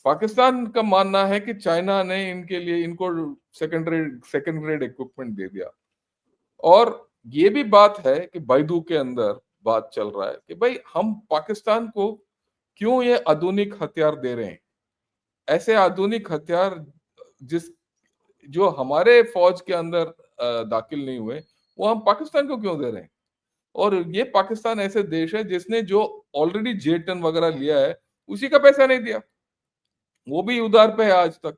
पाकिस्तान का मानना है कि चाइना ने इनके लिए इनको सेकंड ग्रेड इक्विपमेंट दे दिया। और ये भी बात है कि बैदू के अंदर बात चल रहा है कि भाई हम पाकिस्तान को क्यों ये आधुनिक हथियार दे रहे हैं। ऐसे आधुनिक हथियार जो हमारे फौज के अंदर दाखिल नहीं हुए, वो हम पाकिस्तान को क्यों दे रहे हैं? और ये पाकिस्तान ऐसे देश है जिसने जो ऑलरेडी J-10 वगैरह लिया है, उसी का पैसा नहीं दिया, वो भी उधार पे है आज तक।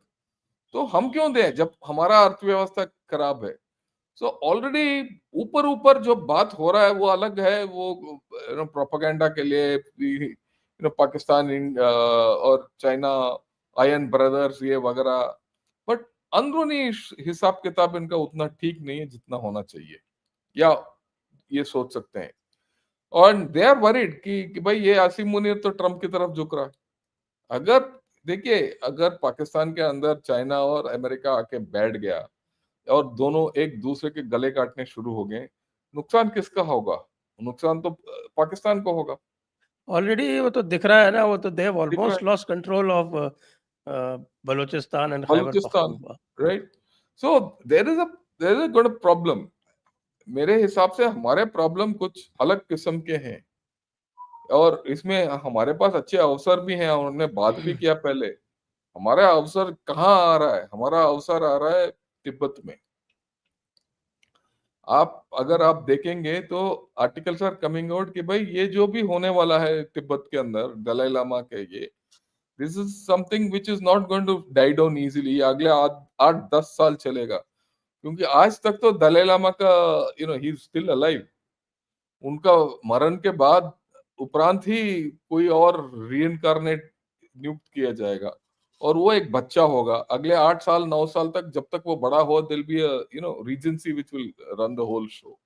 तो हम क्यों दें जब हमारा अर्थव्यवस्था खराब है? सो ऑलरेडी ऊपर ऊपर जो बात हो रहा है वो अलग है, वो प्रोपेगेंडा के लिए पाकिस्तान और चाइना आयन ब्रदर्स ये वगैरह। बट अंदरूनी हिसाब किताब इनका उतना ठीक नहीं है जितना होना चाहिए, या ये सोच सकते हैं। और दे आर वरीड कि भाई ये आसिम मुनीर तो ट्रम्प की तरफ झुक रहा है। अगर देखिए, अगर पाकिस्तान के अंदर चाइना और अमेरिका आके बैठ गया और दोनों एक दूसरे के गले काटने शुरू हो गए, नुकसान किसका होगा? नुकसान तो पाकिस्तान को होगा। ऑलरेडी वो तो दिख रहा है ना, वो तो दे हैव दिख रहा ऑलमोस्ट है lost control of Balochistan and Khyber Balochistan, Pakhtunkhwa. Right? So there is a good problem. मेरे हिसाब से हमारे प्रॉब्लम कुछ अलग किस्म के हैं, और इसमें हमारे पास अच्छे अवसर भी हैं, और हमने बात भी किया पहले। हमारा अवसर कहाँ आ रहा है? हमारा अवसर आ रहा है तिब्बत में। अगर आप देखेंगे तो आर्टिकल्स आर कमिंग आउट कि भाई ये जो भी होने वाला है तिब्बत के अंदर दलाई लामा के, ये this is something which is not going to die down easily. अगले 8-10 साल चलेगा, क्योंकि आज तक तो दलाई लामा का ही इज स्टिल अलाइव। उनका मरण के बाद उपरांत ही कोई और रीइंकार्नेट नियुक्त किया जाएगा, और वो एक बच्चा होगा। अगले 8 साल 9 साल तक, जब तक वो बड़ा हो, दिल be regency which will run the whole show.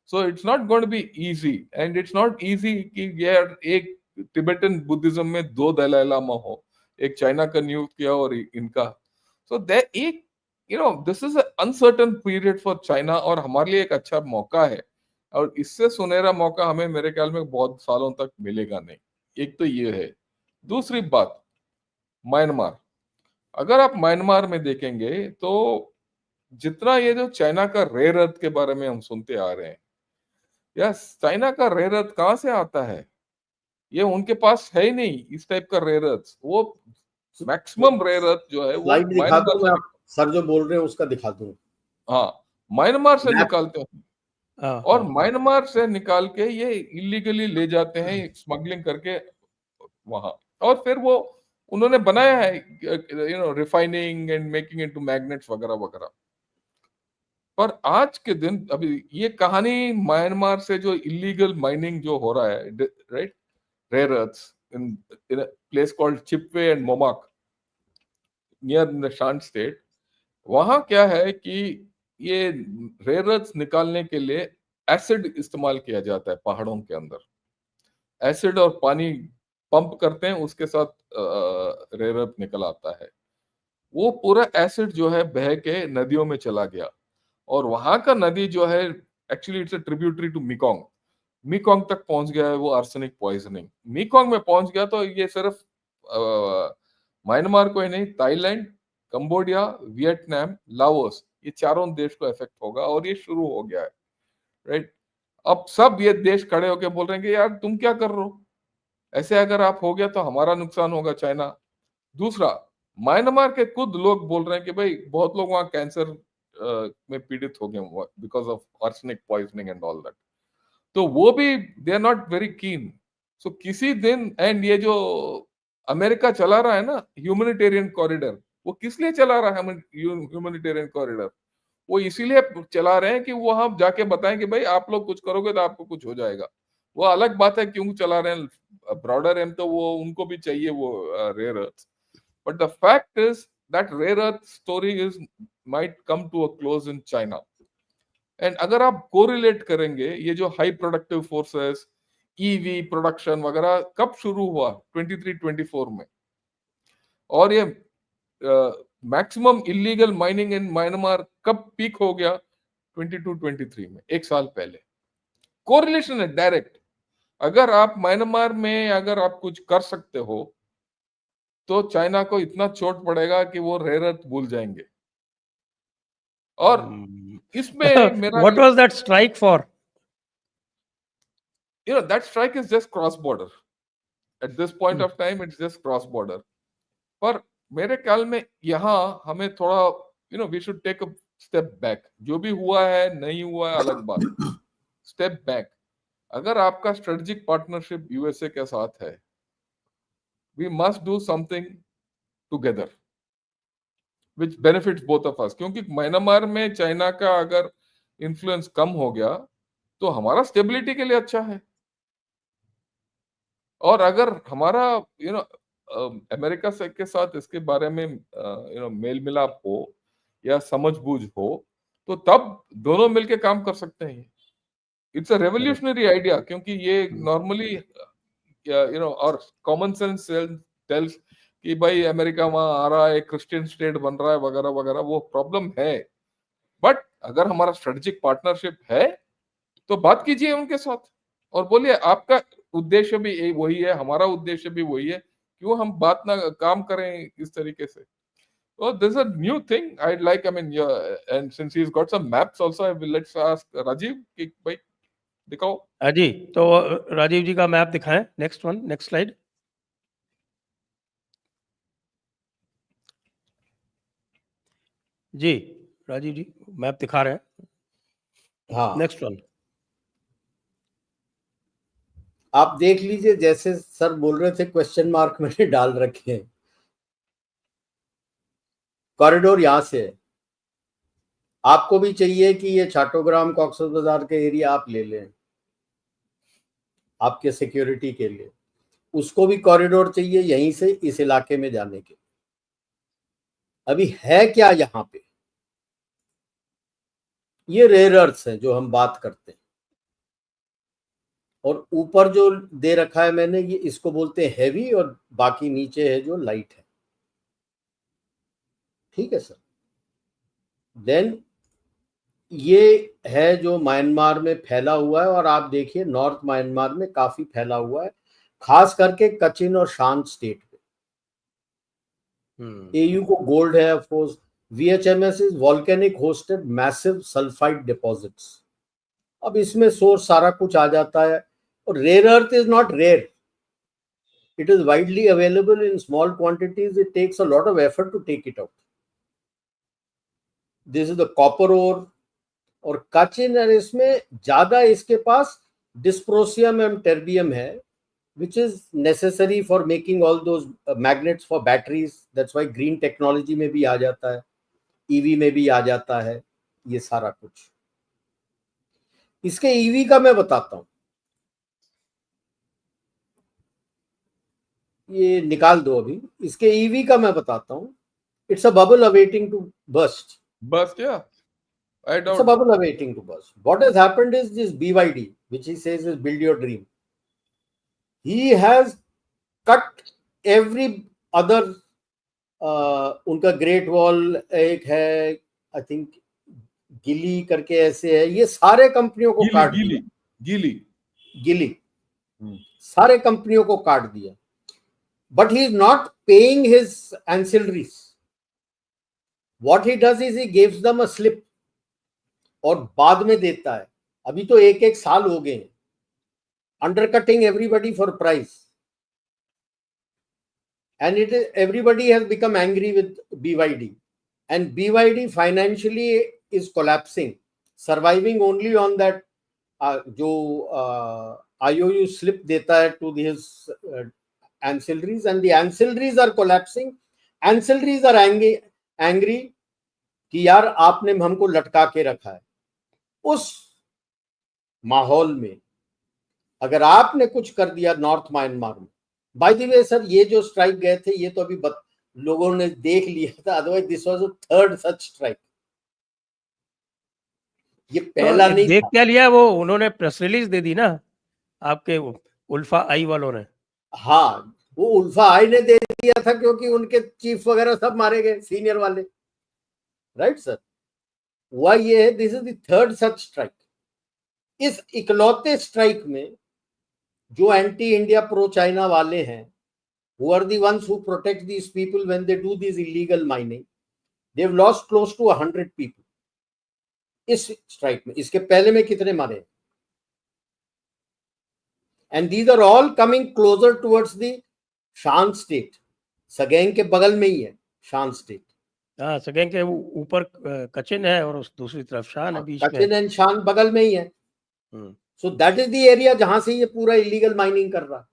So it's not going to be easy, and it's not easy कि यार एक तिब्बतन बुद्धिज्म में 2 दलाई लामा हो, एक चाइना का नियुक्त किया और इनका। सो एक this is uncertain period for China, और हमारे लिए एक अच्छा मौका है। और इससे सुनहरा मौका हमें मेरे ख्याल में बहुत सालों तक मिलेगा नहीं। एक तो ये है। दूसरी बात, म्यांमार। अगर आप म्यांमार में देखेंगे तो जितना ये जो चाइना का रेयर अर्थ के बारे में हम सुनते आ रहे हैं, यस, चाइना का रेयर अर्थ कहां से आता है? ये उनके पास है ही नहीं इस टाइप का रेयर अर्थ। वो मैक्सिमम रेयर अर्थ जो है वो स्लाइड दिखा म्यांमार दूं मैं, से आप सर जो बोल रहे हैं उसका दिखा दूं। हाँ, म्यांमार से मैप निकालते हैं, हाँ और हाँ हाँ। म्यांमार से निकाल के ये इलीगली ले जाते हैं, स्मगलिंग करके वहां। और फिर वो उन्होंने बनाया है refining and making into magnets वगैरह वगैरह। पर आज के दिन अभी ये कहानी म्यांमार से जो इलीगल माइनिंग जो हो रहा है, right, rare earths in a place called Chipwe and Momauk near निशान स्टेट, वहां क्या है कि ये रेयर अर्थ्स निकालने के लिए एसिड इस्तेमाल किया जाता है पहाड़ों के अंदर। एसिड और पानी पंप करते हैं, उसके साथ रेयर अर्थ निकल आता है। वो पूरा एसिड जो है बह के नदियों में चला गया, और वहां का नदी जो है actually it's a tributary to Mekong, Mekong तक पहुंच गया है वो आर्सेनिक पॉइजनिंग। मिकोंग में पहुंच गया तो ये सिर्फ म्यांमार को ही नहीं, थाईलैंड, कंबोडिया, वियतनाम, लाओस, ये चारों देश को इफेक्ट होगा, और ये शुरू हो गया है, राइट? अब सब ये देश खड़े होकर बोल रहे हैं कि यार तुम क्या कर रहे हो, ऐसे अगर आप हो गया तो हमारा नुकसान होगा, चाइना। दूसरा, म्यांमार के खुद लोग बोल रहे हैं कि भाई बहुत लोग वहां कैंसर में पीड़ित हो गए because of arsenic poisoning and all that. तो वो भी they are not very keen. सो किसी दिन, एंड ये जो अमेरिका चला रहा है ना ह्यूमैनिटेरियन कॉरिडोर, वो किस लिए चला रहा है ह्यूमैनिटेरियन कॉरिडोर? वो इसीलिए चला रहे हैं कि वो हम जाके बताएं कि भाई आप लोग कुछ करोगे तो आपको कुछ हो जाएगा। वो अलग बात है क्यों चला रहे हैं, ब्रॉडर एम तो वो उनको भी चाहिए वो rare earth, but the fact is that rare earth story is might come to a close in China. And अगर आप कोरिलेट करेंगे ये जो high productive forces, EV production वगैरह कब शुरू हुआ 23-24 में, और ये maximum illegal mining in Myanmar कब पीक हो गया 22-23 में, एक साल पहले। कोरिलेशन है डायरेक्ट। अगर आप म्यांमार में अगर आप कुछ कर सकते हो तो चाइना को इतना चोट पड़ेगा कि वो रेयर अर्थ भूल जाएंगे। और इसमें मेरा What was that strike for? that strike is just cross border at this point of time, it's just cross border। पर मेरे ख्याल में यहाँ हमें थोड़ा we should take a step back. जो भी हुआ है नहीं हुआ है अलग बात, स्टेप बैक। अगर आपका स्ट्रेटेजिक पार्टनरशिप यूएसए के साथ है, we must do something together which benefits both of us. क्योंकि म्यांमार में चाइना का अगर इन्फ्लुएंस कम हो गया तो हमारा स्टेबिलिटी के लिए अच्छा है। और अगर हमारा अमेरिका से के साथ इसके बारे में मेल मिलाप हो या समझबूझ हो तो तब दोनों मिलके काम कर सकते हैं। इट्स अ रेवोल्यूशनरी आइडिया, क्योंकि ये नॉर्मली और कॉमन सेंस टेल्स कि भाई अमेरिका वहां आ रहा है, क्रिश्चियन स्टेट बन रहा है वगैरह वगैरह, वो प्रॉब्लम है। बट अगर हमारा स्ट्रेटेजिक पार्टनरशिप है तो बात कीजिए उनके साथ और बोलिए आपका उद्देश्य भी वही है, हमारा उद्देश्य भी वही है, क्यों हम बात ना काम करें इस तरीके से। So this is a new thing I'd like, I mean, and since he's got some maps also, let's ask Rajiv कि भाई दिखाओ। हाँ जी, तो राजीव जी का मैप दिखाएं। Next one, next slide. जी राजीव जी मैप दिखा रहे हैं। हाँ, नेक्स्ट वन। आप देख लीजिए, जैसे सर बोल रहे थे क्वेश्चन मार्क मैंने डाल रखे हैं। कॉरिडोर यहां से है। आपको भी चाहिए कि ये छाटोग्राम कॉक्सस बाजार के एरिया आप ले लें आपके सिक्योरिटी के लिए, उसको भी कॉरिडोर चाहिए यहीं से इस इलाके में जाने के। अभी है क्या यहाँ पे, ये रेयर अर्थ्स हैं जो हम बात करते हैं, और ऊपर जो दे रखा है मैंने ये इसको बोलते हैं हैवी, और बाकी नीचे है जो लाइट है। ठीक है सर। देन ये है जो म्यांमार में फैला हुआ है, और आप देखिए नॉर्थ म्यांमार में काफी फैला हुआ है, खास करके कचिन और शांत स्टेट पे। एयू को गोल्ड है of course. VHMS is volcanic hosted massive sulphide deposits. अब इसमें सोर्स सारा कुछ आ जाता है। और rare earth is not rare, it is widely available in small quantities. It takes a lot of effort to take it out. This is the copper ore और कचिन, और इसमें ज्यादा इसके पास डिस्प्रोसियम एंड टर्बियम है, which is necessary for making all those magnets for batteries. That's why green technology में भी आ जाता है, EV में भी आ जाता है ये सारा कुछ। इसके EV का मैं बताता हूं, ये निकाल दो अभी। इसके EV का मैं बताता हूं। It's a bubble awaiting to burst. Burst, yeah. I doubt. It's a bubble awaiting to burst. What has happened is this BYD, which he says is build your dream. He has cut every other उनका great wall एक है, I think गिली करके ऐसे है, ये सारे कंपनियों को काट दिया। गिली सारे कंपनियों को काट दिया। But he is not paying his ancillaries. What he does is he gives them a slip और बाद में देता है। अभी तो एक साल हो गए, undercutting everybody for price, and everybody has become angry with BYD, and BYD financially is collapsing, surviving only on that जो IOU slip देता है to his ancillaries, and the ancillaries are collapsing. Ancillaries are angry कि यार आपने हमको लटका के रखा है। उस माहौल में अगर आपने कुछ कर दिया नॉर्थ म्यांमार में, बाय द वे सर ये जो स्ट्राइक गए थे ये तो अभी लोगों ने देख लिया था, otherwise this was the third such strike, ये पहला तो नहीं देख था। क्या लिया, वो उन्होंने प्रेस रिलीज दे दी ना आपके उल्फा आई वालों ने। हाँ, वो उल्फा आई ने दे दिया था क्योंकि उनके चीफ वगैरह सब मारे गए, सीनियर वाले, राइट सर। हुआ ये है, this is the third such strike. इस इकलौते स्ट्राइक में जो एंटी इंडिया प्रो चाइना वाले हैं, who are the ones who protect these people when they do these illegal mining, they've lost close to 100 people इस स्ट्राइक में। इसके पहले में कितने मारे? and these are all coming closer towards the शान स्टेट। सगेंग के बगल में ही है शान स्टेट। हाँ, सगेंग के ऊपर कचिन है और उस दूसरी तरफ शान है बीच में। कचिन एंड शान बगल में ही है। So that is the area जहां से ये पूरा इलीगल माइनिंग कर रहा।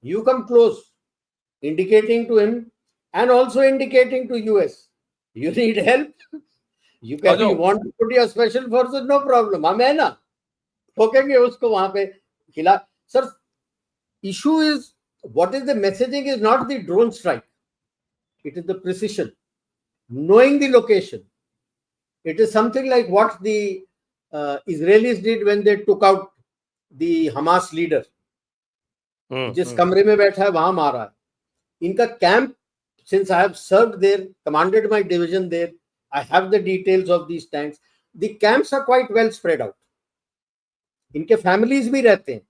You come close, indicating to him and also indicating to US, you need help. You can, you want to put your special forces, no problem. हम है ना, ठोकेंगे उसको वहां पे खिला। Sir, issue is what is the messaging is not the drone strike. It is the precision, knowing the location. It is something like what the Israelis did when they took out the Hamas leader. जिस कमरे में बैठा है वहां मारा है। इनका camp, since I have served there, commanded my division there, I have the details of these tanks. The camps are quite well spread out. इनके फैमिलीज भी रहते हैं,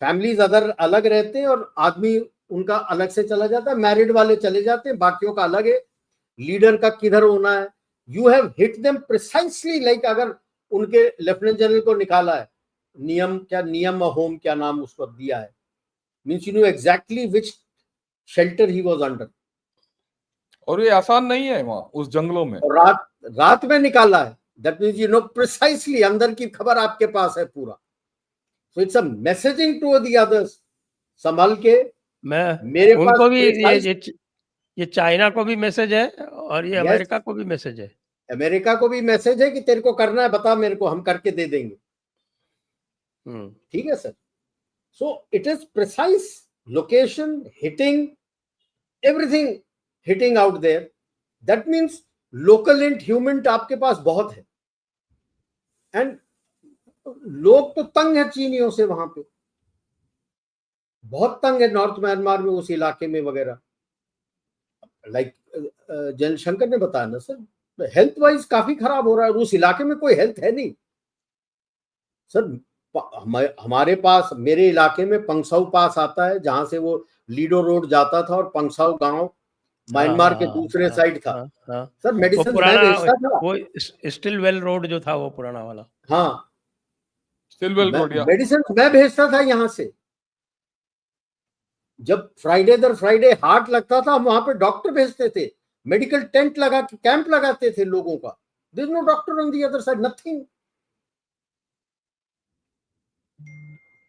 फैमिलीज अदर अलग रहते हैं और आदमी उनका अलग से चला जाता है। मैरिड वाले चले जाते हैं, बाकियों का अलग है। लीडर का किधर होना है, you have hit them precisely. Like अगर उनके लेफ्टिनेंट जनरल को निकाला है, नियम होम क्या नाम उसको दिया है, means you know exactly which shelter he was under. और ये आसान नहीं है वहां उस जंगलों में। रात में निकाला है। That means you know precisely अंदर की खबर आपके पास है पूरा। So it's a messaging to the others. संभल के मेरे पास उनको भी ये चाइना को भी मैसेज है और ये अमेरिका को भी मैसेज है। अमेरिका को भी मैसेज है कि तेरे को करना है बता मेरे को, हम करके दे देंगे। ठीक है sir. So it is precise location, hitting everything, hitting out there. That means local int, human आपके पास बहुत है। And लोग तो तंग है चीनियों से, वहां पे बहुत तंग है नॉर्थ म्यांमार में, उस इलाके में वगैरह। लाइक जयशंकर ने बताया ना सर, हेल्थ वाइज काफी खराब हो रहा है। उस इलाके में कोई हेल्थ है नहीं सर। हमारे पास, मेरे इलाके में पंगसाउ पास आता है, जहां से वो लीडो रोड जाता था और पंगसाउ गांव म्यांमार के दूसरे साइड था। सर मेडिसिन मैं भेजता था, वो स्टिलवेल रोड जो था वो पुराना वाला। हाँ, स्टिलवेल रोड, मेडिसिन मैं भेजता था यहाँ से। जब फ्राइडे दर फ्राइडे हाट लगता था, हम वहां पे डॉक्टर भेजते थे, मेडिकल टेंट लगा के कैंप लगाते थे लोगों का। There is no doctor on the other side, nothing.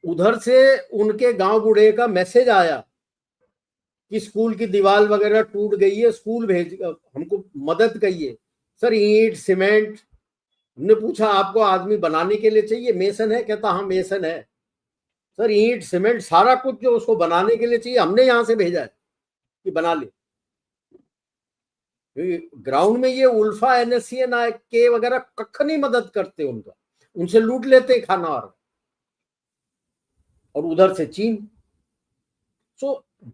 उधर से उनके गांव बूढ़े का मैसेज आया कि स्कूल की दीवार वगैरह टूट गई है, स्कूल भेज, हमको मदद करिए। सर ईंट सीमेंट, हमने पूछा आपको आदमी बनाने के लिए चाहिए? मेसन है? कहता हाँ मेसन है। सर ईंट सीमेंट सारा कुछ जो उसको बनाने के लिए चाहिए हमने यहां से भेजा है कि बना ले। ग्राउंड में ये उल्फा NSCN के वगैरह कख नहीं मदद करते उनका, उनसे लूट लेते खाना और उधर से चीन। So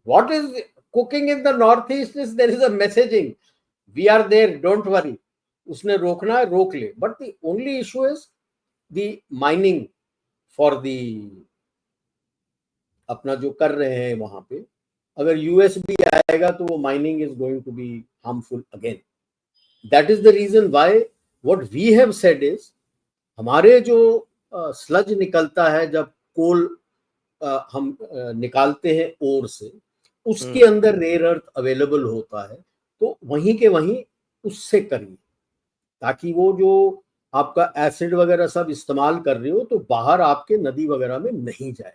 what is cooking in the north east is there is a messaging, we are there, don't worry. उसने रोकना है रोक ले, but the only issue is the mining for the अपना जो कर रहे हैं वहां पे। अगर यूएस भी आएगा तो वो mining is going to be harmful again. That is the reason why what we have said is, हमारे जो स्लज निकलता है जब कोल हम निकालते हैं ओर से, उसके अंदर रेयर अर्थ अवेलेबल होता है, तो वहीं के वहीं उससे करिए। ताकि वो जो आपका एसिड वगैरह सब इस्तेमाल कर रहे हो तो बाहर आपके नदी वगैरह में नहीं जाए,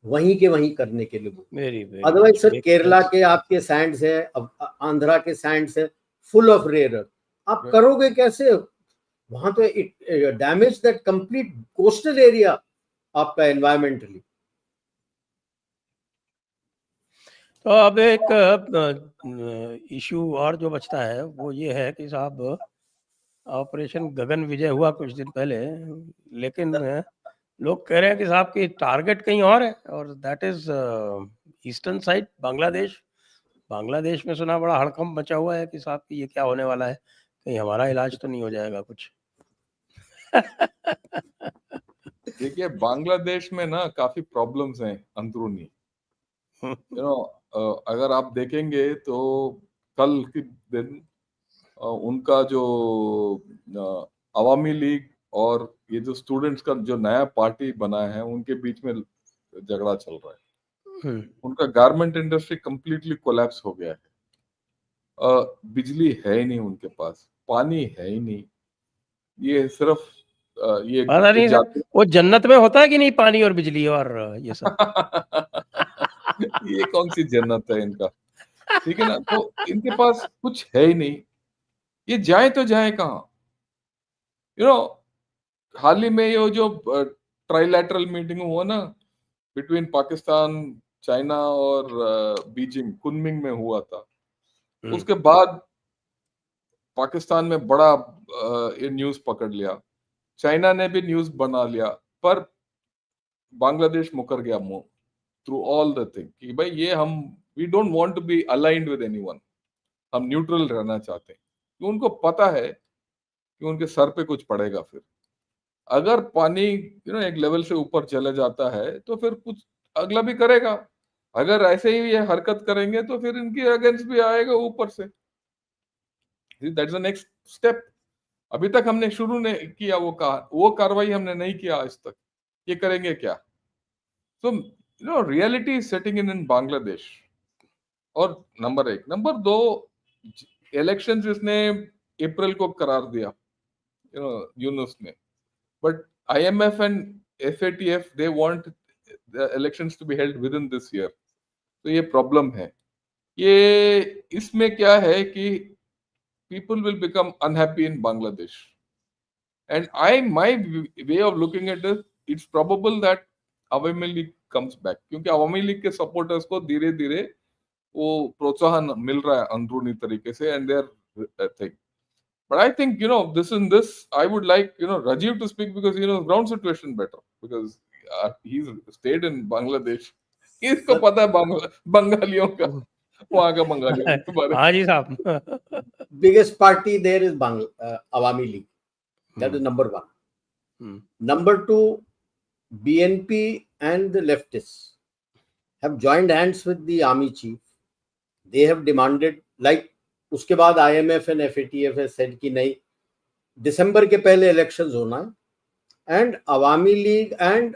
वहीं के वहीं करने के लिए। Very very otherwise sir make Kerala sense. के आपके सैंड्स है, अब आंध्रा के सैंड्स है फुल ऑफ रेयर अर्थ, आप Right. करोगे कैसे वहां? तो it damage that complete coastal area आपका एनवायरमेंटली। तो अब एक इशू और जो बचता है वो ये है कि साहब ऑपरेशन गगन विजय हुआ कुछ दिन पहले, लेकिन लोग कह रहे हैं कि साहब की टारगेट कहीं और है, और that is eastern side Bangladesh. Bangladesh में सुना बड़ा हड़कंप मचा हुआ है कि साहब की ये क्या होने वाला है, कहीं हमारा इलाज तो नहीं हो जाएगा कुछ। देखिए बांग्लादेश में ना काफी प्रॉब्लम्स हैं अंदरूनी। अगर आप देखेंगे तो कल के दिन उनका जो अवामी लीग और ये जो स्टूडेंट्स का जो नया पार्टी बना है उनके बीच में झगड़ा चल रहा है। उनका गारमेंट इंडस्ट्री कंप्लीटली कोलैप्स हो गया है। बिजली है ही नहीं उनके पास, पानी है ही नहीं, ये सिर्फ ये पता नहीं सर जाते वो जन्नत में होता है कि नहीं पानी और बिजली और ये सब। ये कौन सी जन्नत है इनका, ठीक है ना। तो इनके पास कुछ है ही नहीं, ये जाए तो जाए कहाँ। हाल ही में ये जो ट्राइलैटरल मीटिंग हुआ ना बिटवीन पाकिस्तान, चाइना और बीजिंग, कुनमिंग में हुआ था, उसके बाद पाकिस्तान में बड़ा ये न्यूज पकड़ लिया, चाइना ने भी न्यूज बना लिया, पर बांग्लादेश मुकर गया मुंह थ्रू ऑल द थिंग कि भाई ये हम we don't want to be aligned with anyone, हम न्यूट्रल रहना चाहते हैं, क्योंकि उनको पता है कि उनके सर पे कुछ पड़ेगा। फिर अगर पानी एक लेवल से ऊपर चले जाता है तो फिर कुछ अगला भी करेगा। अगर ऐसे ही ये हरकत करेंगे तो फिर इनके अगेंस्ट भी आएगा ऊपर से। That's the next step. अभी तक हमने शुरू नहीं किया वो कार्रवाई हमने नहीं किया आज तक, ये करेंगे क्या? सो रियलिटी इज सेटिंग इन बांग्लादेश। और नंबर 1, नंबर 2, इलेक्शंस इसने अप्रैल को करार दिया यूनुस ने, but IMF and FATF they want the elections to be held within this year. तो ये प्रॉब्लम है। ये इसमें क्या है कि people will become unhappy in Bangladesh, and my way of looking at it, it's probable that Awami League comes back, क्योंकि अवामी league के सपोर्टर्स को धीरे धीरे वो प्रोत्साहन मिल रहा है अंदरूनी तरीके से, and they're thing. But I think, I would like, Rajiv to speak because he knows ground situation better because he's stayed in Bangladesh. इसको पता है बंगालियों का, वहां का बंगालियों के बारे में। हाँ जी साहब। Biggest party there is Awami League. That is number one. Number two, BNP and the leftists have joined hands with the army chief. They have demanded, like उसके बाद IMF and FATF has said कि नहीं, दिसंबर के पहले elections होना है, and Awami League and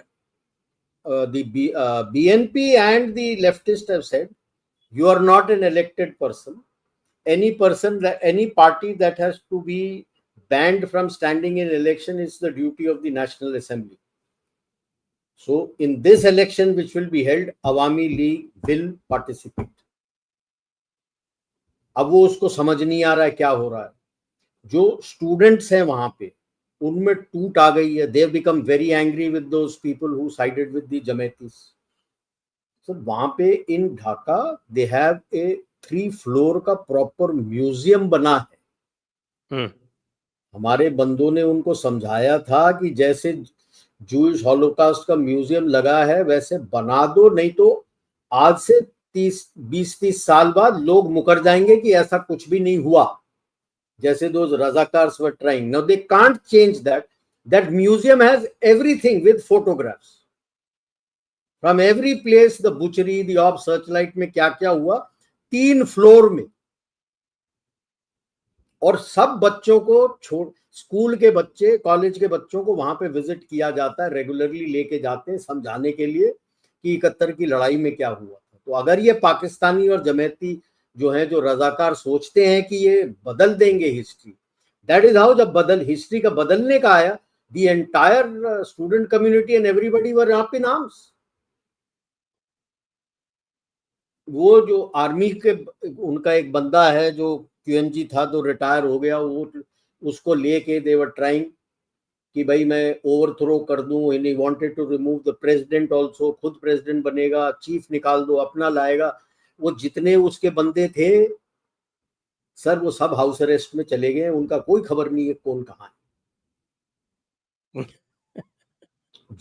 the BNP and the leftists have said you are not an elected person. Any party that has to be banned from standing in election is the duty of the National Assembly. So in this election which will be held, Awami League will participate. अब वो उसको समझ नहीं आ रहा है क्या हो रहा है। जो स्टूडेंट्स हैं वहां पे उनमें टूट आ गई है। They become very angry with those people who sided with the Jamaatis. So वहां पे in Dhaka they have a 3 floor का प्रॉपर म्यूजियम बना है। हमारे बंदों ने उनको समझाया था कि जैसे जूइश हॉलोकास्ट का म्यूजियम लगा है वैसे बना दो, नहीं तो आज से 20-30 साल बाद लोग मुकर जाएंगे कि ऐसा कुछ भी नहीं हुआ, जैसे those razakars were trying. Now they can't change that. That museum has everything with photographs from every place, the butchery, the Ob Searchlight में क्या क्या हुआ 3 फ्लोर में। और सब बच्चों को स्कूल के बच्चे, कॉलेज के बच्चों को वहां पे विजिट किया जाता है, रेगुलरली लेके जाते हैं समझाने के लिए कि 71 की लड़ाई में क्या हुआ था। तो अगर ये पाकिस्तानी और जमाती जो है, जो रजाकार सोचते हैं कि ये बदल देंगे हिस्ट्री, दैट इज हाउ जब हिस्ट्री का बदलने का आया, the entire student community and everybody were up in arms. वो जो आर्मी के उनका एक बंदा है जो क्यूएमजी था, तो रिटायर हो गया, वो उसको लेके दे वर ट्राइंग कि भाई मैं ओवरथ्रो कर दूं, and he wanted to remove the president also, खुद प्रेसिडेंट बनेगा, चीफ निकाल दो, अपना लाएगा। वो जितने उसके बंदे थे सर, वो सब हाउस अरेस्ट में चले गए, उनका कोई खबर नहीं है कौन कहाँ है।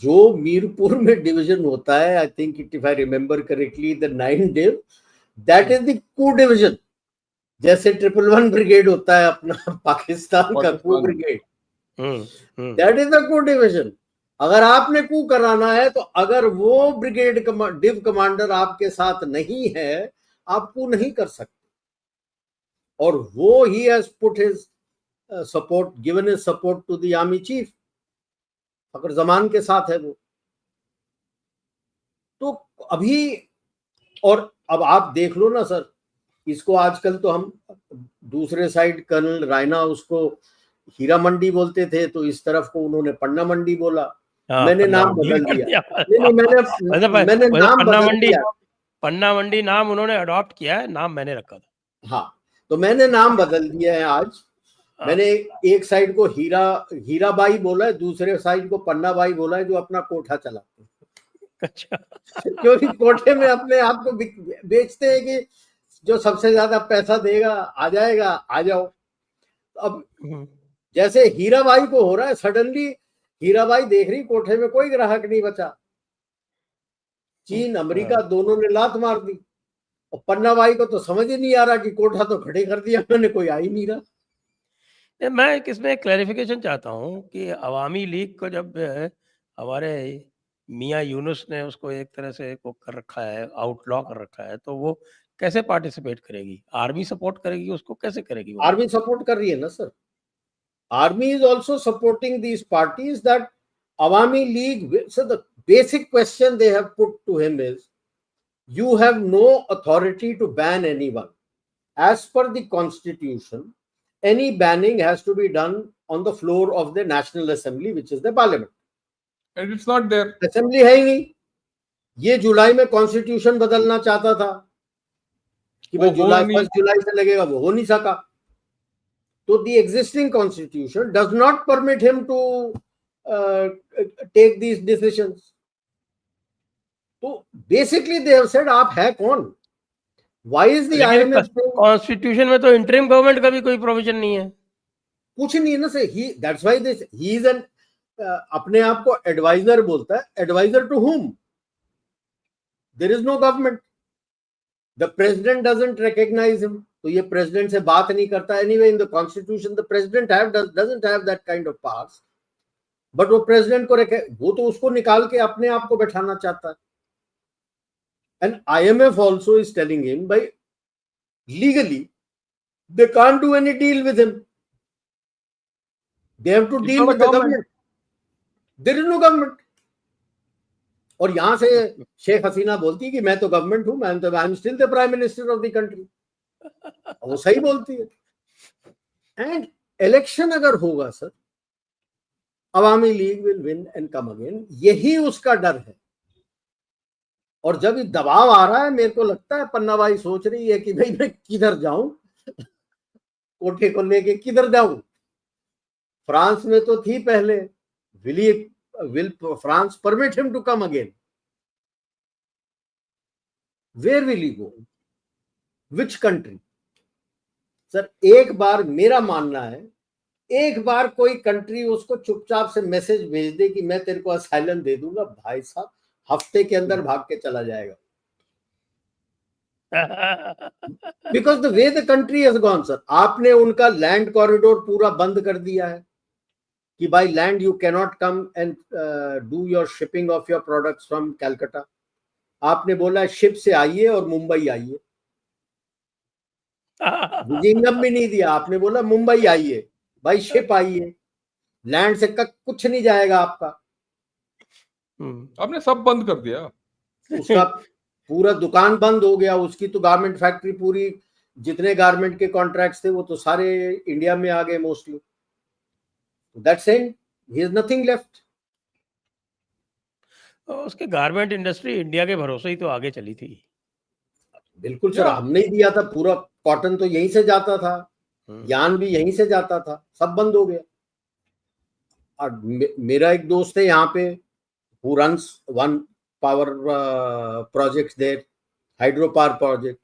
जो मीरपुर में डिवीजन होता है, I think if I remember correctly, the 9 div, that is the coup division. जैसे 111 ब्रिगेड होता है अपना पाकिस्तान का coup brigade, that is the coup division. अगर आपने कू कराना है तो अगर वो ब्रिगेड डिव कमांडर आपके साथ नहीं है, आप कू नहीं कर सकते। और वो he has put his support, given his support to the army chief, Fakhar Zaman के साथ है वो। तो अभी, और अब आप देख लो ना सर, इसको आजकल तो हम दूसरे साइड कर्नल रायना उसको हीरा मंडी बोलते थे, तो इस तरफ को उन्होंने पन्ना मंडी बोला। मैंने नाम बदल दिया। नहीं, मैंने नाम बदल दिया। पन्ना मंडी नाम उन्होंने अडॉप्ट किया है, नाम मैंने रखा था। हाँ, तो मैंने नाम बदल दिया है आज। मैंने एक साइड को हीराबाई बोला है, दूसरे साइड को पन्ना बाई बोला है, जो अपना कोठा चलाते हैं। अच्छा। क्योंकि कोठे में अपने आप को बेचते हैं कि जो सबसे ज्यादा पैसा देगा आ जाएगा, आ जाओ। अब जैसे हीराबाई को हो रहा है, सडनली हीराबाई देख रही कोठे में कोई ग्राहक नहीं बचा, चीन अमेरिका दोनों ने लात मार दी, और पन्ना बाई को तो समझ ही नहीं आ रहा कि कोठा तो खड़े कर दिया मैंने, कोई आ ही नहीं रहा। मैं इसमें क्लैरिफिकेशन चाहता हूँ कि अवामी लीग को जब हमारे मियाँ यूनुस ने उसको एक तरह से को कर रखा है, आउटलॉ कर रखा है, तो वो कैसे पार्टिसिपेट करेगी? आर्मी सपोर्ट करेगी उसको, कैसे करेगी? आर्मी सपोर्ट कर रही है ना sir. Army is also supporting these parties that Awami League. So the basic question they have put to him is, you have no authority to ban anyone. As per the constitution, any banning has to be done on the floor of the National Assembly, which is the parliament. And it's not there. Assembly है ही नहीं। ये जुलाई में constitution बदलना चाहता था कि भाई जुलाई 1 जुलाई से लगेगा, वो हो नहीं सका। तो the existing constitution does not permit him to take these decisions. तो बेसिकली दे हैव सेड आप है कौन? Why is the IMF? Constitution में तो इंटरिम गवर्नमेंट का भी कोई प्रोविजन नहीं है, कुछ नहीं है ना से। He that's why this he is an, अपने आप को एडवाइजर बोलता है। Advisor to whom? There is no government, the president doesn't recognise him, तो ये प्रेसिडेंट से बात नहीं करता। Anyway in the constitution the president doesn't have that kind of powers, but वो प्रेसिडेंट को वो तो उसको निकाल के अपने आप को बैठाना चाहता है। And IMF also is telling him by legally they can't do any deal with him. They have to deal with the government. There is no government. और यहां से शेख हसीना बोलती है कि मैं तो गवर्नमेंट हूं, I am still the prime minister of the country. वो सही बोलती है। एंड इलेक्शन अगर होगा sir, Awami league will win and come again, यही उसका डर है। और जब ये दबाव आ रहा है, मेरे को लगता है पन्ना बाई सोच रही है कि भाई मैं किधर जाऊं, कोठे को लेके किधर जाऊं। फ्रांस में तो थी पहले, will France permit him to come again? Where will he go? Which country? Sir एक बार मेरा मानना है, एक बार कोई कंट्री उसको चुपचाप से मैसेज भेज दे कि मैं तेरे को असाइलम दे दूंगा, भाई साहब हफ्ते के अंदर भाग के चला जाएगा। Because the way the country has gone sir, आपने उनका लैंड कॉरिडोर पूरा बंद कर दिया है कि by land you can not come and do your shipping of your products from Calcutta. आपने बोला शिप से आइए और मुंबई आइए। विजिंगम भी नहीं दिया, आपने बोला मुंबई आइए भाई, शिप आइए, लैंड से कुछ नहीं जाएगा आपका। आपने सब बंद कर दिया। उसका पूरा दुकान बंद हो गया, उसकी तो गारमेंट फैक्ट्री पूरी, जितने गारमेंट के कॉन्ट्रैक्ट्स थे वो तो सारे इंडिया में आ गए mostly. That's it. He has nothing left. उसके गारमेंट इंडस्ट्री इंडिया के भरोसे ही तो आगे चली थी। बिल्कुल सर, Yeah. हमने ही दिया था, पूरा कॉटन तो यहीं से जाता था, यान भी यहीं से जाता था, सब बंद हो गया। और मेरा एक दोस्त है यहाँ पे, who runs one power project there, hydro power project,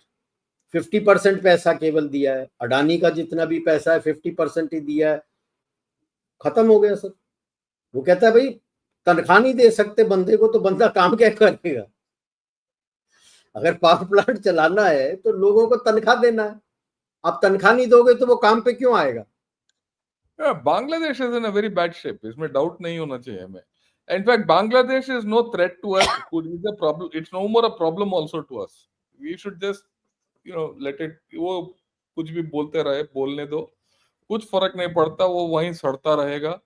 50% पैसा केवल दिया है। अडानी का जितना भी पैसा है 50% ही दिया है, खत्म हो गया सर। वो कहता है भाई तनख्वाह नहीं दे सकते बंदे को, तो बंदा काम क्या करेगा? अगर पावर प्लांट चलाना है तो लोगों को तनख्वाह देना है, आप तनख्वाह नहीं दोगे तो वो काम पे क्यों आएगा? Bangladesh is in a very bad shape, इसमें डाउट नहीं होना चाहिए हमें। In fact Bangladesh is no threat to us, is a problem, it's no more a problem also to us. We should just let it, वो कुछ भी बोलते रहे, बोलने दो, कुछ फर्क नहीं पड़ता, वो वहीं सड़ता रहेगा।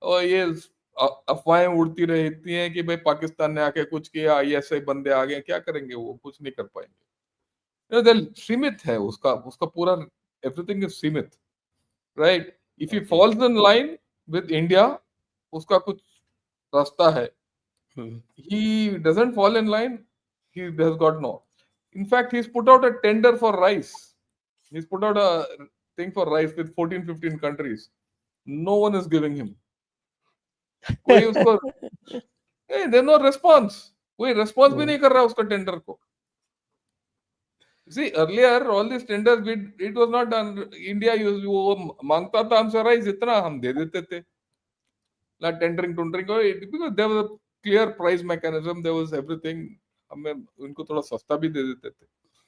और ये अफवाहें उड़ती रहती हैं कि भाई पाकिस्तान ने आके कुछ किया, ऐसे बंदे आ गए, क्या करेंगे? वो कुछ नहीं कर पाएंगे। सीमित है उसका उसका पूरा, एवरीथिंग इज सीमित, right? If he falls in line with India, उसका कुछ रास्ता है। He doesn't fall in line, he has got no. In fact, he's put out a tender for rice. He's put out a thing for rice with 14-15 countries. No one is giving him. कोई उसको, there's no response. कोई response भी नहीं कर रहा उसका tender को। See, earlier all these tenders, it was not done. India वो मांगता था हमसे राइस, इतना हम दे देते थे। ना tendering because there was a clear price mechanism, there was everything. हमें उनको थोड़ा सस्ता भी दे देते थे।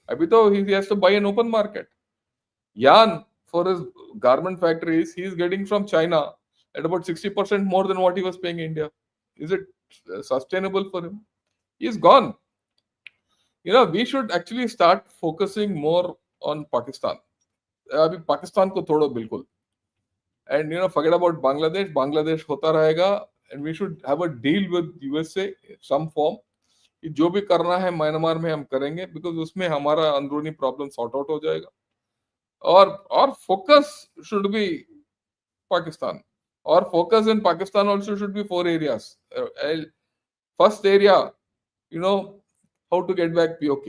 अभी तो he has to buy an open market. Yarn for his garment factories, he is getting from China at about 60% more than what he was paying India. Is it sustainable for him? He is gone. We should actually start focusing more on Pakistan. अभी पाकिस्तान को तोड़ो बिल्कुल, and forget about Bangladesh. Bangladesh होता रहेगा, and we should have a deal with USA some form कि जो भी करना है म्यांमार में हम करेंगे, because उसमें हमारा अंदरूनी प्रॉब्लम सॉर्ट आउट हो जाएगा। और फोकस शुड बी पाकिस्तान, और focus in Pakistan also should be 4 areas. First area, how to get back POK.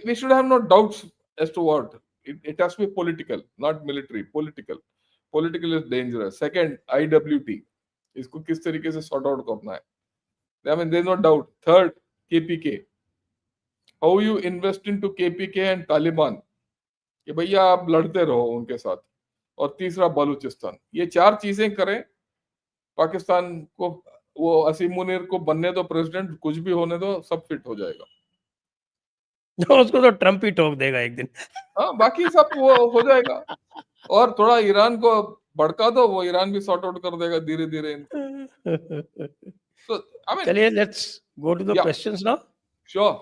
We should have no doubts as to what. It has to be political, not military. Political is dangerous. Second, IWT. इसको किस तरीके से sort out करना है? I mean, there's no doubt. Third, KPK. How you invest into KPK and Taliban? कि भैया आप लड़ते रहो उनके साथ। और तीसरा, बलूचिस्तान। ये 4 चीजें करें, पाकिस्तान को, वो असीम मुनीर को बनने दो प्रेसिडेंट, कुछ भी होने दो, सब फिट हो जाएगा। उसको तो ट्रम्प ही ठोक देगा एक दिन। हाँ, बाकी सब वो हो जाएगा। और थोड़ा ईरान को भड़का दो, वो ईरान भी सॉर्ट आउट कर देगा धीरे धीरे इनको। So, I mean, चलिए, let's go to the Yeah. Questions now. sure.